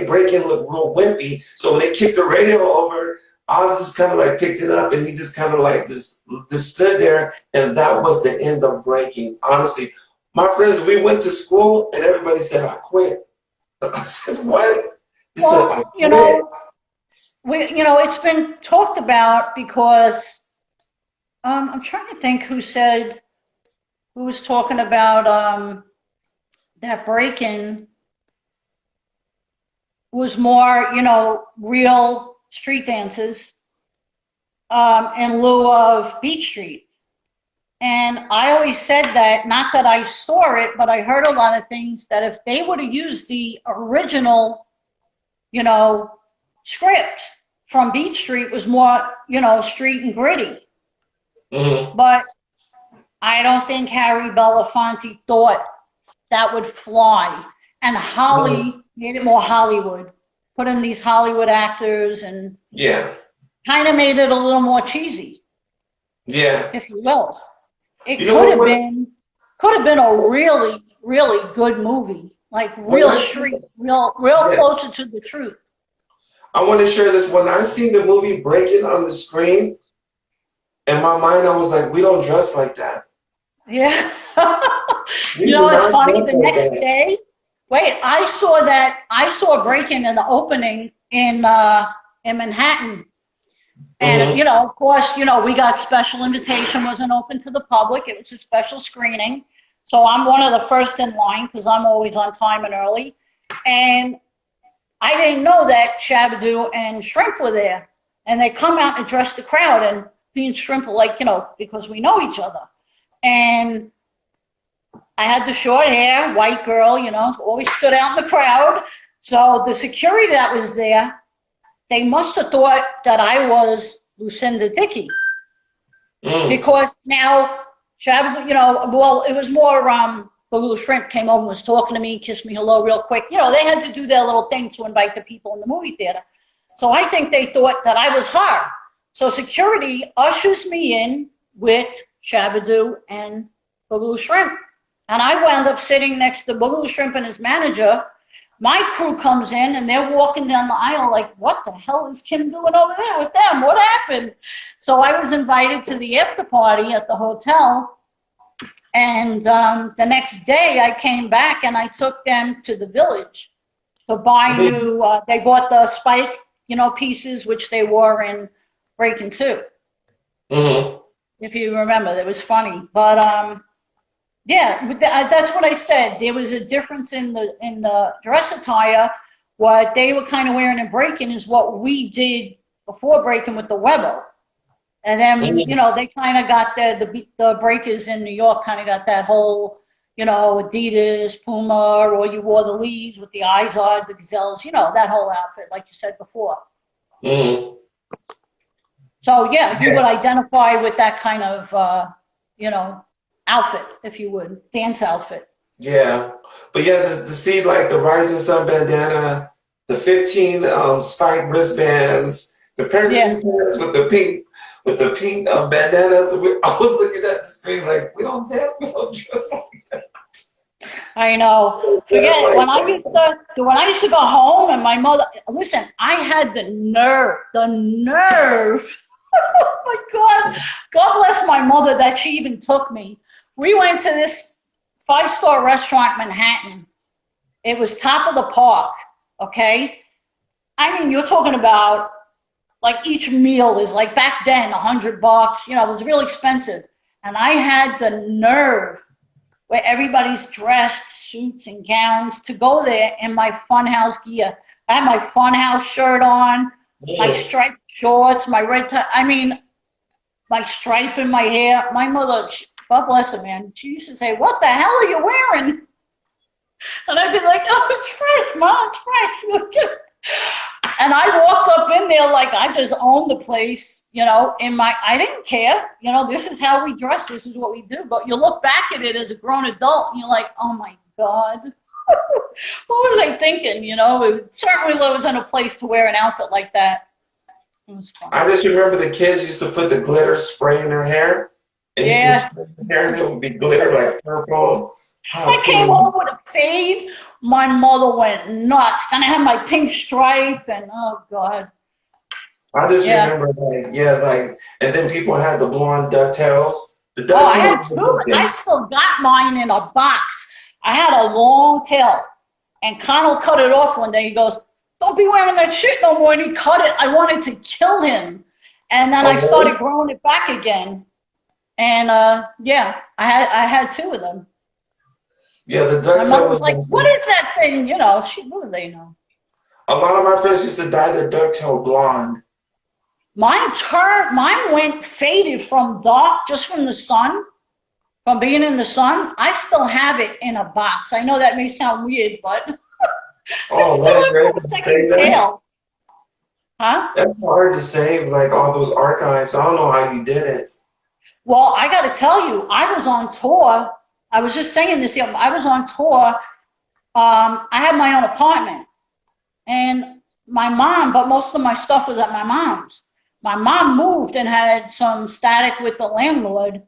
breaking look real wimpy. So when they kicked the radio over, Oz just kind of like picked it up and he just kind of like just stood there, and that was the end of breaking. Honestly, my friends, we went to school and everybody said I quit. I said what? He said I Well, quit. it's been talked about because I'm trying to think who was talking about that break-in was more, real street dances in lieu of Beach Street. And I always said that, not that I saw it, but I heard a lot of things that if they would have used the original, script from Beach Street was more, street and gritty. Mm-hmm. But I don't think Harry Belafonte thought that would fly. And Mm-hmm. Holly made it more Hollywood. Put in these Hollywood actors and Yeah. kind of made it a little more cheesy, Yeah. if you will. It You know what? could have been a really, really good movie. Like When real I see, street, real yeah, closer to the truth. I want to share this. When I seen the movie Breaking on the screen, in my mind, I was like, we don't dress like that. Yeah. We do It's not funny. dress The like next that. day, wait, I saw Breaking in the opening in Manhattan. And, Mm-hmm. of course, we got special invitation, wasn't open to the public. It was a special screening. So I'm one of the first in line because I'm always on time and early. And I didn't know that Shabadoo and Shrimp were there. And they come out and address the crowd. And me and Shrimp are like, because we know each other. And I had the short hair, white girl, always stood out in the crowd. So the security that was there, they must have thought that I was Lucinda Dickey. Mm. Because now, well, it was more, the little shrimp came over and was talking to me, kissed me hello real quick. They had to do their little thing to invite the people in the movie theater. So I think they thought that I was her. So security ushers me in with Shabadoo and Boogaloo Shrimp. And I wound up sitting next to Boogaloo Shrimp and his manager. My crew comes in and they're walking down the aisle like, what the hell is Kim doing over there with them? What happened? So I was invited to the after party at the hotel. And the next day I came back and I took them to the village to buy Mm-hmm. new, they bought the spike, pieces, which they wore in Breaking' Two. Mm-hmm. If you remember, that was funny. But yeah, but that's what I said. There was a difference in the dress attire. What they were kind of wearing in Breaking' is what we did before Breaking' with the Weber. And then, Mm-hmm. they kind of got the breakers in New York kind of got that whole, Adidas, Puma, or you wore the leaves with the eyes on, the gazelles, that whole outfit, like you said before. Mm-hmm. So, yeah, you Yeah. would identify with that kind of, outfit, if you would, dance outfit. Yeah. But yeah, to see like the Rising Sun bandana, the 15 spike wristbands, the Yeah, parachute pants with the pink bandanas. I was looking at the screen like we don't dress like I know. that. Forget it. When I used to go home and my mother, listen, I had the nerve. Oh my God. God bless my mother that she even took me. We went to this five-star restaurant in Manhattan. It was top of the park, okay? I mean, you're talking about like each meal is like back then, $100. It was real expensive. And I had the nerve where everybody's dressed suits and gowns to go there in my funhouse gear. I had my funhouse shirt on, my Mm. striped shorts, my red tie. I mean, my stripe in my hair. My mother, God bless her, man. She used to say, "What the hell are you wearing?" And I'd be like, "Oh, it's fresh, Mom. It's fresh." And I walked up in there like I just owned the place, I didn't care. This is how we dress. This is what we do. But you look back at it as a grown adult and you're like, oh my God, what was I thinking? It certainly wasn't a place to wear an outfit like that. It was fun. I just remember the kids used to put the glitter spray in their hair, and you can Yeah. spray the hair and it would be glitter like purple, I hot came pink. home with a fade. My mother went nuts. And I had my pink stripe and oh God. I just Yeah. remember like yeah, like and then people had the blonde ducktails. The Oh, I ducktails had were two. I looking. still got mine in a box. I had a long tail, and Connell cut it off one day. He goes, "Don't be wearing that shit no more." And he cut it. I wanted to kill him, and then Oh I really? started growing it back again. And yeah, I had two of them. Yeah, the My mother ducktail was was like, "What is that thing?" You know, what do they know? a lot of my friends used to dye their ducktail blonde. Mine went faded from dark, just from the sun, from being in the sun. I still have it in a box. I know that may sound weird, but it's Oh still man, in you're my able to second save them? tail. Huh? That's hard to save, like all those archives. I don't know how you did it. Well, I got to tell you, I was on tour. I was just saying this. I was on tour. I had my own apartment, and my mom, but most of my stuff was at my mom's. My mom moved and had some static with the landlord,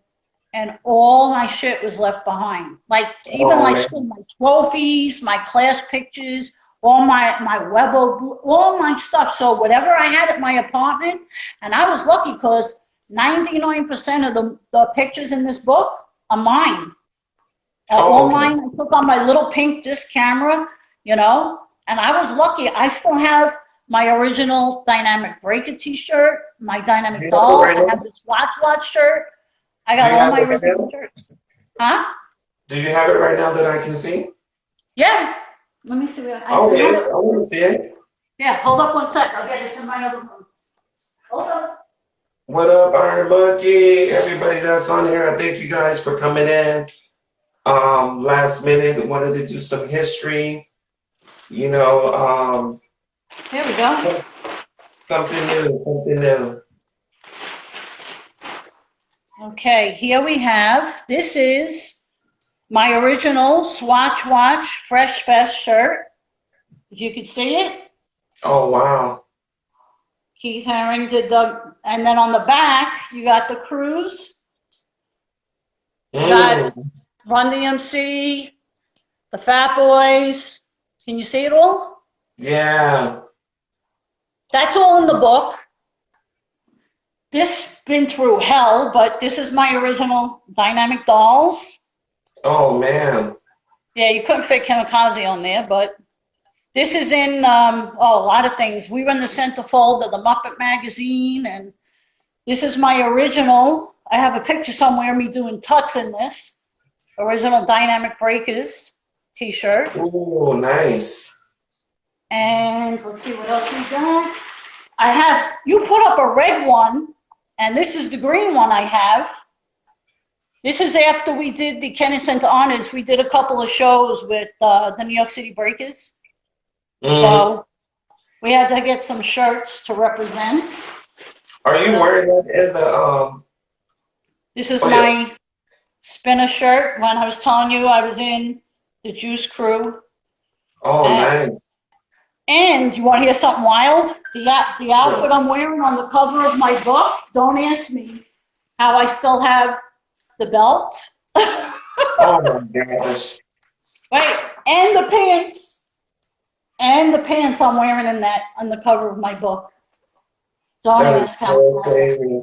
and all my shit was left behind. Like even Oh like man. still my trophies, my class pictures, all my Webo, all my stuff. So whatever I had at my apartment, and I was lucky because 99% of the pictures in this book are mine. Oh, All okay. mine I took on my little pink disc camera, you know, and I was lucky. I still have my original Dynamic Breaker t-shirt, my Do Dynamic you have it Dolls. right I have now? this Watch shirt. I Do got you all have my it right original now? shirts. Huh? Do you have it right now that I can see? Yeah. Let me see. I Oh, have yeah, it. I want to see it. Yeah, hold up one sec. I'll get this in my other room. Hold up. What up, Iron Monkey? Everybody that's on here, I thank you guys for coming in. Last minute, wanted to do some history, you know, Here we go. something new, something new. Okay, here we have. This is my original Swatch Watch Fresh Fest shirt. If you can see it, Oh, wow. Keith Haring did and then on the back, you got the cruise. You got Mm, Run DMC, the Fat Boys. Can you see it all? yeah. That's all in the book. This been through hell, but this is my original Dynamic Dolls. Oh, man. Yeah, you couldn't fit Kamikaze on there, but this is in a lot of things. We were in the centerfold of the Muppet magazine, and this is my original. I have a picture somewhere of me doing tucks in this original Dynamic Breakers t-shirt. Ooh, nice. And let's see what else we got. I have, you put up a red one, and this is the green one I have. This is after we did the Kennedy Center Honors. We did a couple of shows with the New York City Breakers. Mm. So we had to get some shirts to represent. Are you So wearing that in the, this is oh, yeah. my spinner shirt. When I was telling you I was in the Juice Crew. Oh, And, nice. and you want to hear something wild? The Yeah. outfit I'm wearing on the cover of my book, don't ask me how I still have the belt. Oh, my gosh. Wait, and the pants. And the pants I'm wearing in that on the cover of my book. Don't That is ask how. so crazy.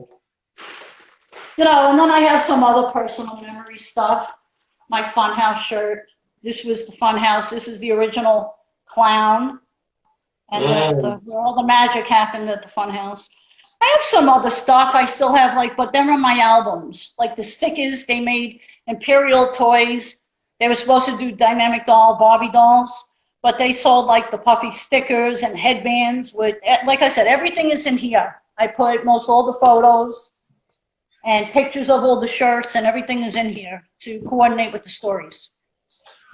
You know, and then I have some other personal memory stuff. My Funhouse shirt. This was the Funhouse. This is the original clown. And Mm. where all the magic happened at the Funhouse. I have some other stuff I still have, like, but they're in my albums. Like the stickers they made, Imperial Toys. They were supposed to do Dynamic Doll, Barbie dolls, but they sold like the puffy stickers and headbands with, like I said, everything is in here. I put most all the photos and pictures of all the shirts and everything is in here to coordinate with the stories.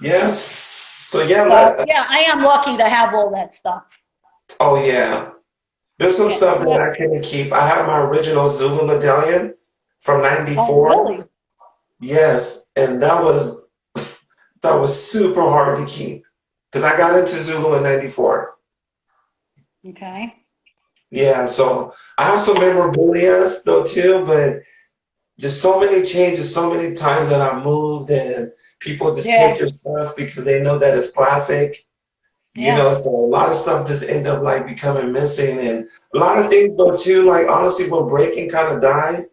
Yes. So, yeah, So yeah, I am lucky to have all that stuff. oh, yeah. There's some Yeah. stuff that I couldn't keep. I have my original Zulu medallion from Oh, '94. really? Yes, and that was super hard to keep because I got into Zulu in '94. Okay. Yeah, so I have some memorabilia though too, but just so many changes, so many times that I moved and people just take Yeah. your stuff because they know that it's classic. Yeah. So a lot of stuff just end up like becoming missing and a lot of things though too, like honestly when breaking kind of died,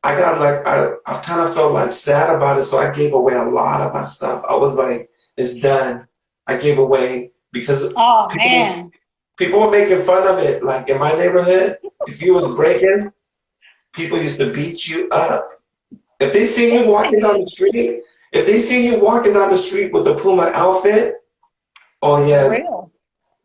I got like I kind of felt like sad about it, so I gave away a lot of my stuff. I was like, it's done. I gave away because Oh people man. people were making fun of it. Like in my neighborhood, if you was breaking, People used to beat you up. If they seen you walking down the street, if they seen you walking down the street with the Puma outfit, oh For yeah, real.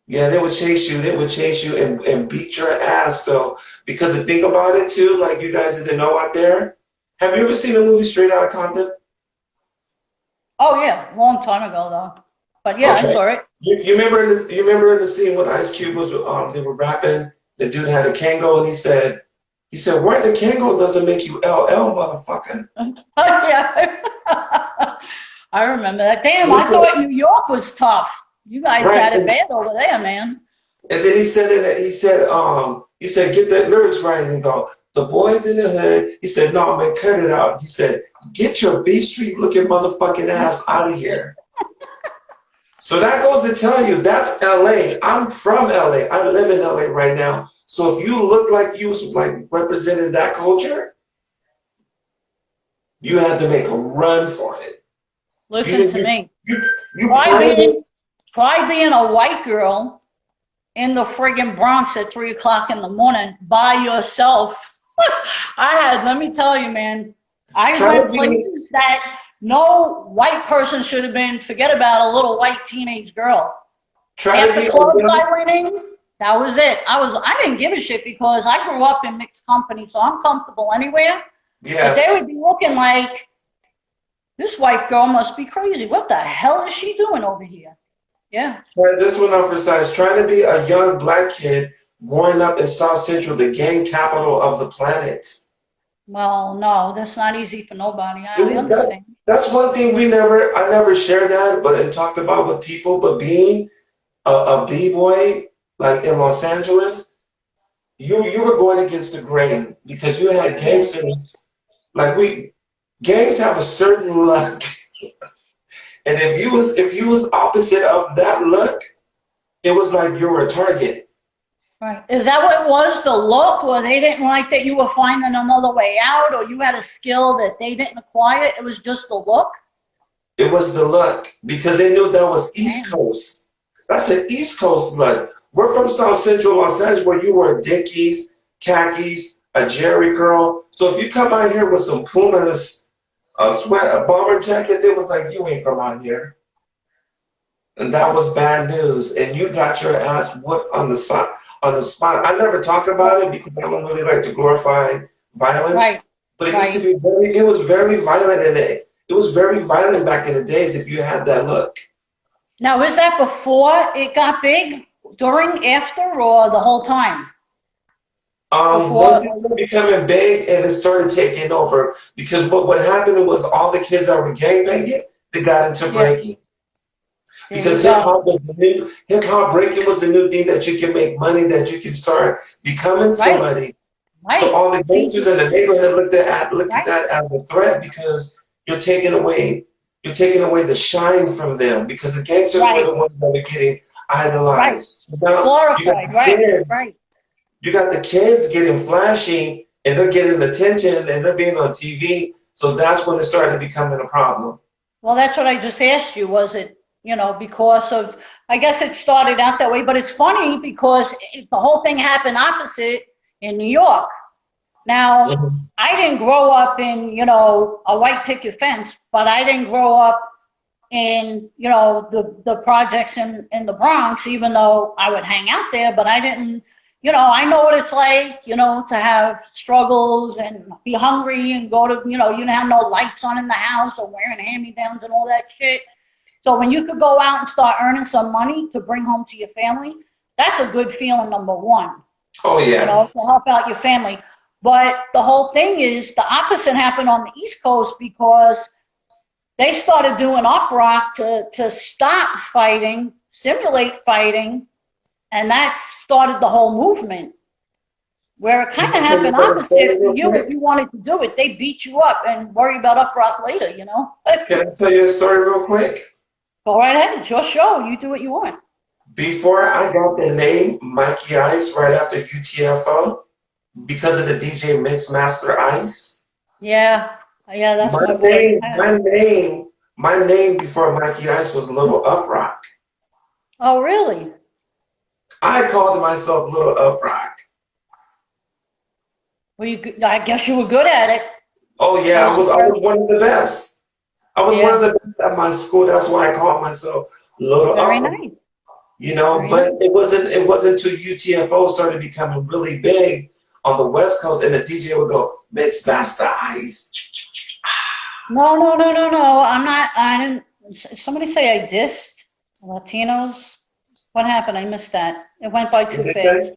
yeah, they would chase you. They would chase you and beat your ass though. Because the thing about it too, like you guys didn't know out there. Have you ever seen the movie Straight Outta Compton? Oh yeah, long time ago though. But yeah, I Okay. saw it. You remember in the scene when Ice Cube was they were rapping, the dude had a Kango and he said, wearing the Kango doesn't make you LL, motherfucker. Oh yeah. I remember that. Damn, I thought New York was tough. You guys Right. had it bad over there, man. And then he said he said, get the lyrics right. And he go, the boys in the hood. He said, no, man, cut it out. He said, get your B Street looking motherfucking ass out of here. So that goes to tell you that's LA. I'm from LA. I live in LA right now. So if you look like you like represented that culture, you had to make a run for it. Listen to me. You Try being a white girl in the friggin' Bronx at 3 o'clock in the morning by yourself. Let me tell you, man, I went places that no white person should have been. Forget about a little white teenage girl. After clubs I went in, that was it. I didn't give a shit because I grew up in mixed company, so I'm comfortable anywhere. Yeah. But they would be looking like, this white girl must be crazy. What the hell is she doing over here? Yeah. Try this one out for size. Trying to be a young black kid growing up in South Central, the gang capital of the planet. Well, no, that's not easy for nobody. I understand. That's one thing I never shared that, but and talked about with people. But being a b-boy like in Los Angeles, you were going against the grain because you had gangsters. Gangs have a certain luck. And if you was opposite of that look, it was like you were a target. Right. Is that what it was, the look, or they didn't like that you were finding another way out, or you had a skill that they didn't acquire? It was just the look? It was the look because they knew that was East Coast. That's an East Coast look. We're from South Central Los Angeles where you wear Dickies, khakis, a Jerry curl. So if you come out here with some Pumas, a bomber jacket, it was like, you ain't from out here. And that was bad news. And you got your ass whooped on the spot. I never talk about it because I don't really like to glorify violence. Right. But it used to be it was very violent and it was very violent back in the days if you had that look. Now, is that before it got big, during, after, or the whole time? Once it started becoming big and it started taking over, because what happened was all the kids that were gangbanging, they got into breaking. Because hip hop breaking was the new thing that you can make money, that you can start becoming somebody. Right. So all the gangsters in the neighborhood looked at that as a threat because you're taking away the shine from them because the gangsters were the ones that were getting idolized. So now glorified, you got the kids getting flashy and they're getting attention and they're being on TV. So that's when it started becoming a problem. Well, that's what I just asked you. Was it, because of, I guess it started out that way, but it's funny because the whole thing happened opposite in New York. Now, I didn't grow up in, a white picket fence, but I didn't grow up in, the projects in the Bronx, even though I would hang out there, but I didn't, I know what it's like, to have struggles and be hungry and go to, you didn't have no lights on in the house or wearing hand-me-downs and all that shit. So when you could go out and start earning some money to bring home to your family, that's a good feeling, number one. Oh, yeah. To help out your family. But the whole thing is the opposite happened on the East Coast because they started doing op rock to stop fighting, simulate fighting, and that started the whole movement. Where it kind of happened opposite for you if you wanted to do it. They beat you up and worry about up rock later, Can I tell you a story real quick? Go right ahead. It's your show. You do what you want. Before I got the name Mikey Ice right after UTFO, because of the DJ Mix Master Ice. Yeah, that's my name before Mikey Ice was Little Up Rock. Oh, really? I called myself Little Up Rock. Were you good? I guess you were good at it. Oh yeah, I was one of the best. I was one of Yeah, the best at my school. That's why I called myself Little very Upper. nice. You know, Very but nice. it wasn't until UTFO started becoming really big on the West Coast, and the DJ would go, "Mix Master Ice." No, no, no, no, no. I'm not. I didn't. Somebody say I dissed Latinos. What happened? I missed that. It went by What too they fast. say?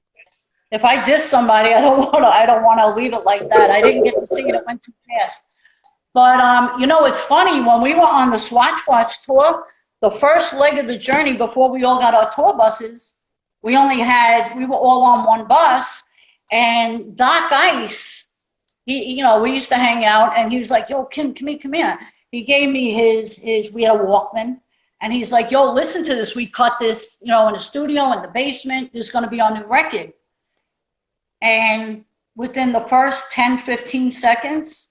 If I diss somebody, I don't want to. I don't want to leave it like that. I didn't get to see it. It went too fast. But it's funny when we were on the Swatch Watch tour. The first leg of the journey before we all got our tour buses, we were all on one bus, and Doc Ice, we used to hang out, and he was like, "Yo, Kim, come here." He gave me we had a Walkman, and he's like, "Yo, listen to this. We cut this, in the studio in the basement. This is going to be our new record." And within the first 10, 15 seconds,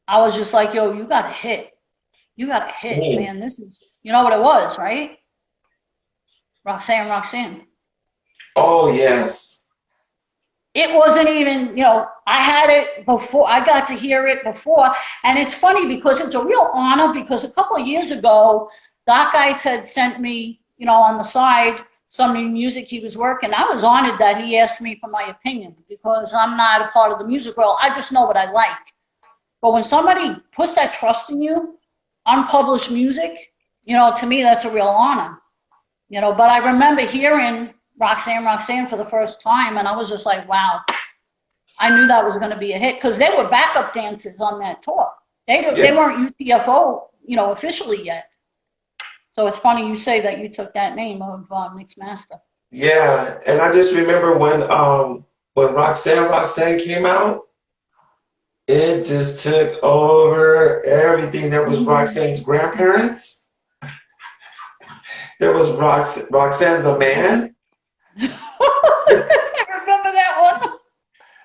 I was just like, "Yo, you got a hit. You got a hit, Mm. man. This is, you know what it was, right? Roxanne, Roxanne." Oh yes. It wasn't even, I had it before, I got to hear it before. And it's funny because it's a real honor because a couple of years ago, Doc Ice had sent me, on the side, some new music he was working. I was honored that he asked me for my opinion because I'm not a part of the music world. I just know what I like. But when somebody puts that trust in you, unpublished music, to me, that's a real honor. But I remember hearing Roxanne, Roxanne for the first time, and I was just like, wow, I knew that was going to be a hit because they were backup dancers on that tour. They Yeah. weren't UTFO, officially yet. So it's funny you say that you took that name of Mixed Master. Yeah. And I just remember when Roxanne came out, it just took over everything. There was Roxanne's grandparents. There was Roxanne's a man. I remember that one.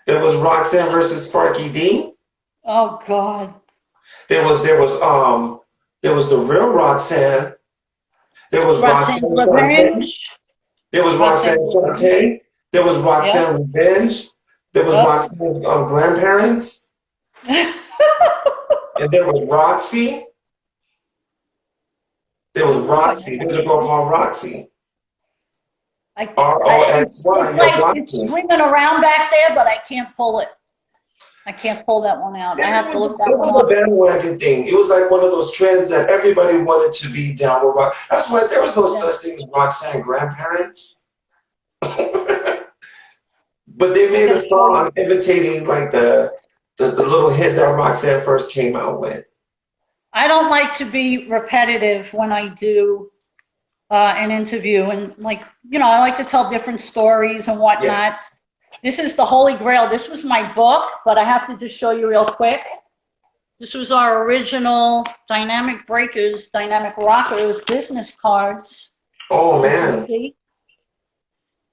There was Roxanne versus Sparky Dean. Oh God. There was the real Roxanne. There was Roxanne's Roxanne Shante. Revenge. There was Roxanne Roxanne's Revenge. Shante. There was Yep. Roxanne Revenge. There was Yep. Roxanne's grandparents. And there was Roxy. There was Oh, yeah. Roxy. There's a girl called Roxy. It's Roxy. Yeah, like it's Roxy. swinging around back there, but I can't pull it. I can't pull that one out. I have to look that It one was a up. bandwagon thing. It was like one of those trends that everybody wanted to be down with rock. That's why there was no Yeah. such thing as Roxanne grandparents. But they I made a gotta show you. song imitating like the little hit that Roxanne first came out with. I don't like to be repetitive when I do an interview, and I like to tell different stories and Yeah. whatnot. This is the Holy Grail. This was my book, but I have to just show you real quick. This was our original Dynamic Breakers, Dynamic Rockers business cards. Oh You can man. see.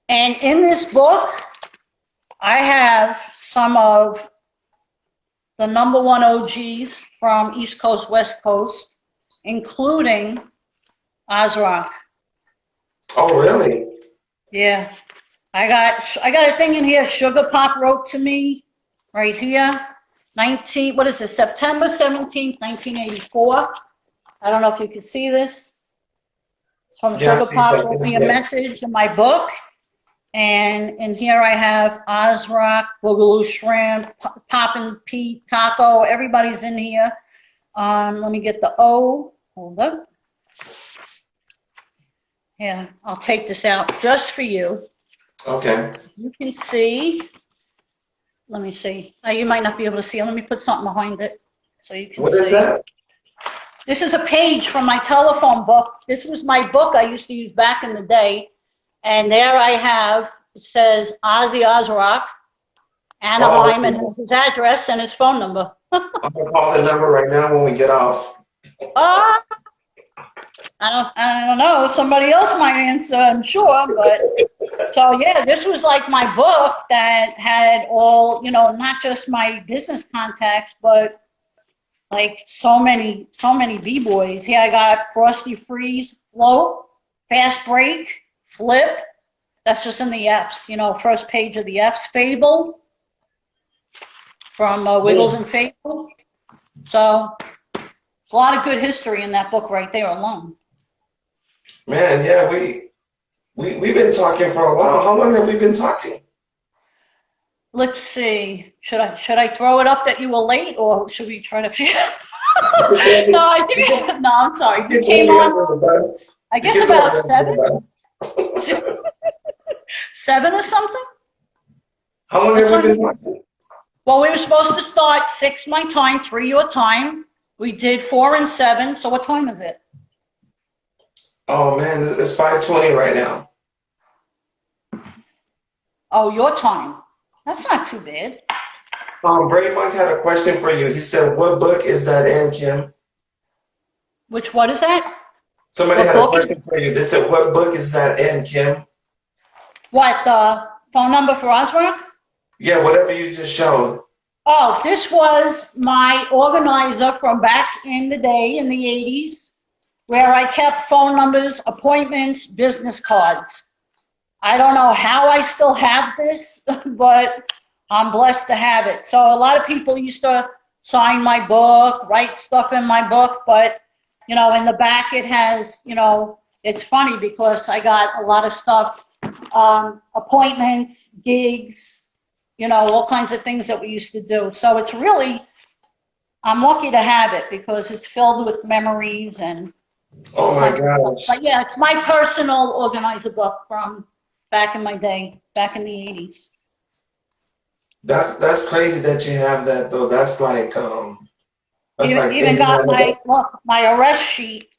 And in this book, I have some of the number one OGs from East Coast, West Coast, including Ozrock. Oh really? Yeah. I got a thing in here. Sugar Pop wrote to me right here. What is it? September 17th, 1984. I don't know if you can see this. From Yeah, I Sugar see Pop wrote something. me a Yeah. message in my book. And in here I have Ozrock, Boogaloo Shrimp, Poppin' Pete, Taco. Everybody's in here. Let me get the O. Hold up. Yeah, I'll take this out just for you. Okay. You can see. Let me see. You might not be able to see. Let me put something behind it so you can What is see. that? This is a page from my telephone book. This was my book I used to use back in the day. And there I have, it says Ozzy Ozrock, Anaheim, Oh, and his address and his phone number. I'm gonna call the number right now when we get off. Ah, I don't know. Somebody else might answer, I'm sure. But so yeah, this was like my book that had all, not just my business contacts, but like so many B-boys. Here I got Frosty Freeze, Float, Fast Break, Flip. That's just in the F's, first page of the F's. Fable. from Wiggles and Fable. So it's a lot of good history in that book right there alone. Man, yeah, we've been talking for a while. How long have we been talking? Let's see. Should I throw it up that you were late, or should we try to? No, I think. No, I'm sorry. You came on. I guess about 7. 7 or something. How long have we been talking? Well, we were supposed to start 6 my time, 3 your time. We did 4 and 7. So what time is it? Oh man, it's 5:20 right now. Oh, your time. That's not too bad. Brave Mike had a question for you. He said, "What book is that in, Kim?" What is that? Somebody had a question for you. They said, "What book is that in, Kim?" What, the phone number for Ozrock? Yeah, whatever you just showed. Oh, this was my organizer from back in the day, in the 80s, where I kept phone numbers, appointments, business cards. I don't know how I still have this, but I'm blessed to have it. So a lot of people used to sign my book, write stuff in my book, but, you know, in the back it has, you know, it's funny because I got a lot of stuff, appointments, gigs, you know, all kinds of things that we used to do. So it's really, I'm lucky to have it because it's filled with memories and. Oh my gosh. But yeah, it's my personal organizer book from back in my day, back in the 80s. That's crazy that you have that though. That's like Even got my arrest sheet.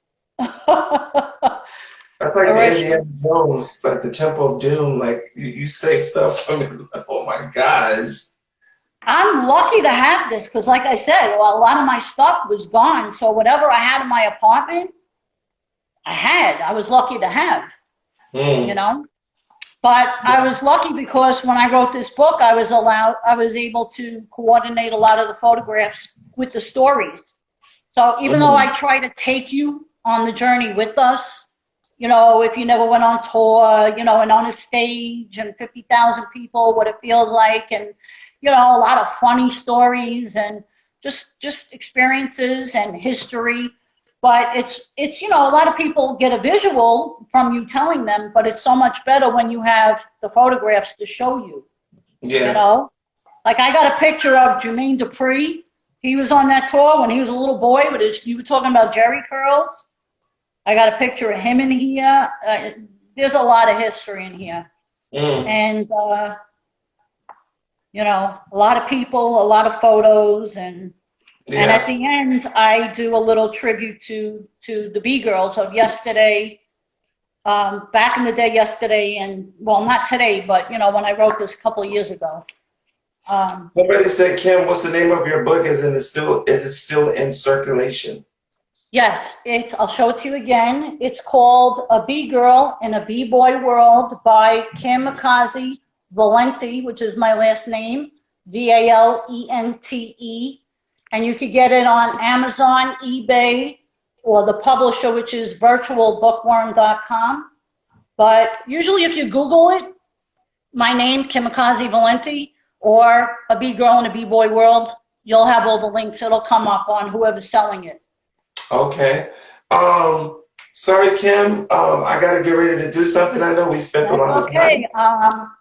That's like Indiana Jones, like the Temple of Doom. Like you say stuff from it. Like, oh my gosh. I'm lucky to have this because, like I said, well, a lot of my stuff was gone. So whatever I had in my apartment, I was lucky to have, you know. But I was lucky because when I wrote this book, I was able to coordinate a lot of the photographs with the stories. So even though I try to take you on the journey with us, you know, if you never went on tour, you know, and on a stage and 50,000 people, what it feels like, and, you know, a lot of funny stories and just experiences and history. But it's you know, a lot of people get a visual from you telling them, but it's so much better when you have the photographs to show you. Yeah. You know? Like I got a picture of Jermaine Dupri. He was on that tour when he was a little boy with his, you were talking about Jerry curls. I got a picture of him in here. There's a lot of history in here. And, you know, a lot of people, a lot of photos, and at the end, I do a little tribute to the B-girls of yesterday, back in the day yesterday, and, well, not today, but, you know, when I wrote this a couple of years ago. Somebody said, Kim, what's the name of your book? Is it still in circulation? Yes, I'll show it to you again. It's called A B-Girl in a B-Boy World by Kamikaze Valente, which is my last name, Valente. And you could get it on Amazon, eBay, or the publisher, which is virtualbookworm.com. But usually if you Google it, my name, Kamikaze Valente, or A B-Girl in a B-Boy World, you'll have all the links. It'll come up on whoever's selling it. Okay. Sorry, Kim. I got to get ready to do something. I know we spent a lot of time.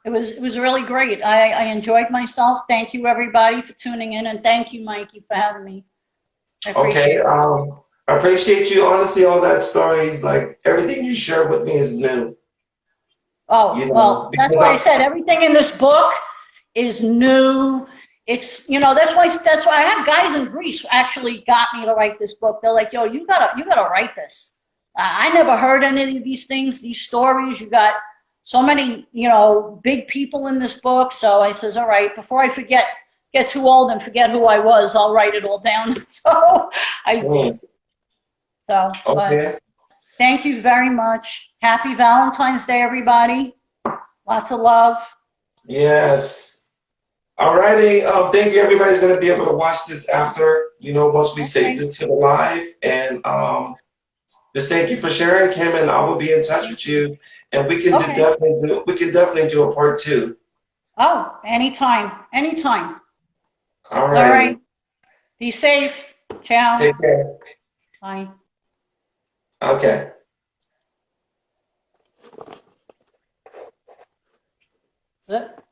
It was really great. I enjoyed myself. Thank you, everybody, for tuning in, and thank you, Mikey, for having me. Okay. I appreciate you. Honestly, all that stories, like everything you shared with me is new. Oh, you know, well, that's why I said everything in this book is new. It's, you know, that's why I have guys in Greece actually got me to write this book. They're like, yo, you gotta write this. I never heard any of these things, these stories. You got so many, you know, big people in this book. So I says, all right, before I get too old and forget who I was, I'll write it all down. So I did. So, but thank you very much. Happy Valentine's Day, everybody. Lots of love. Yes. All righty. Thank you. Everybody's going to be able to watch this after, you know, once we save this to the live. And just thank you for sharing, Kim, and I will be in touch with you. And we can definitely do a part 2. Oh, anytime. Anytime. All All right. righty. Be safe. Ciao. Take care. Bye. Okay. That's it.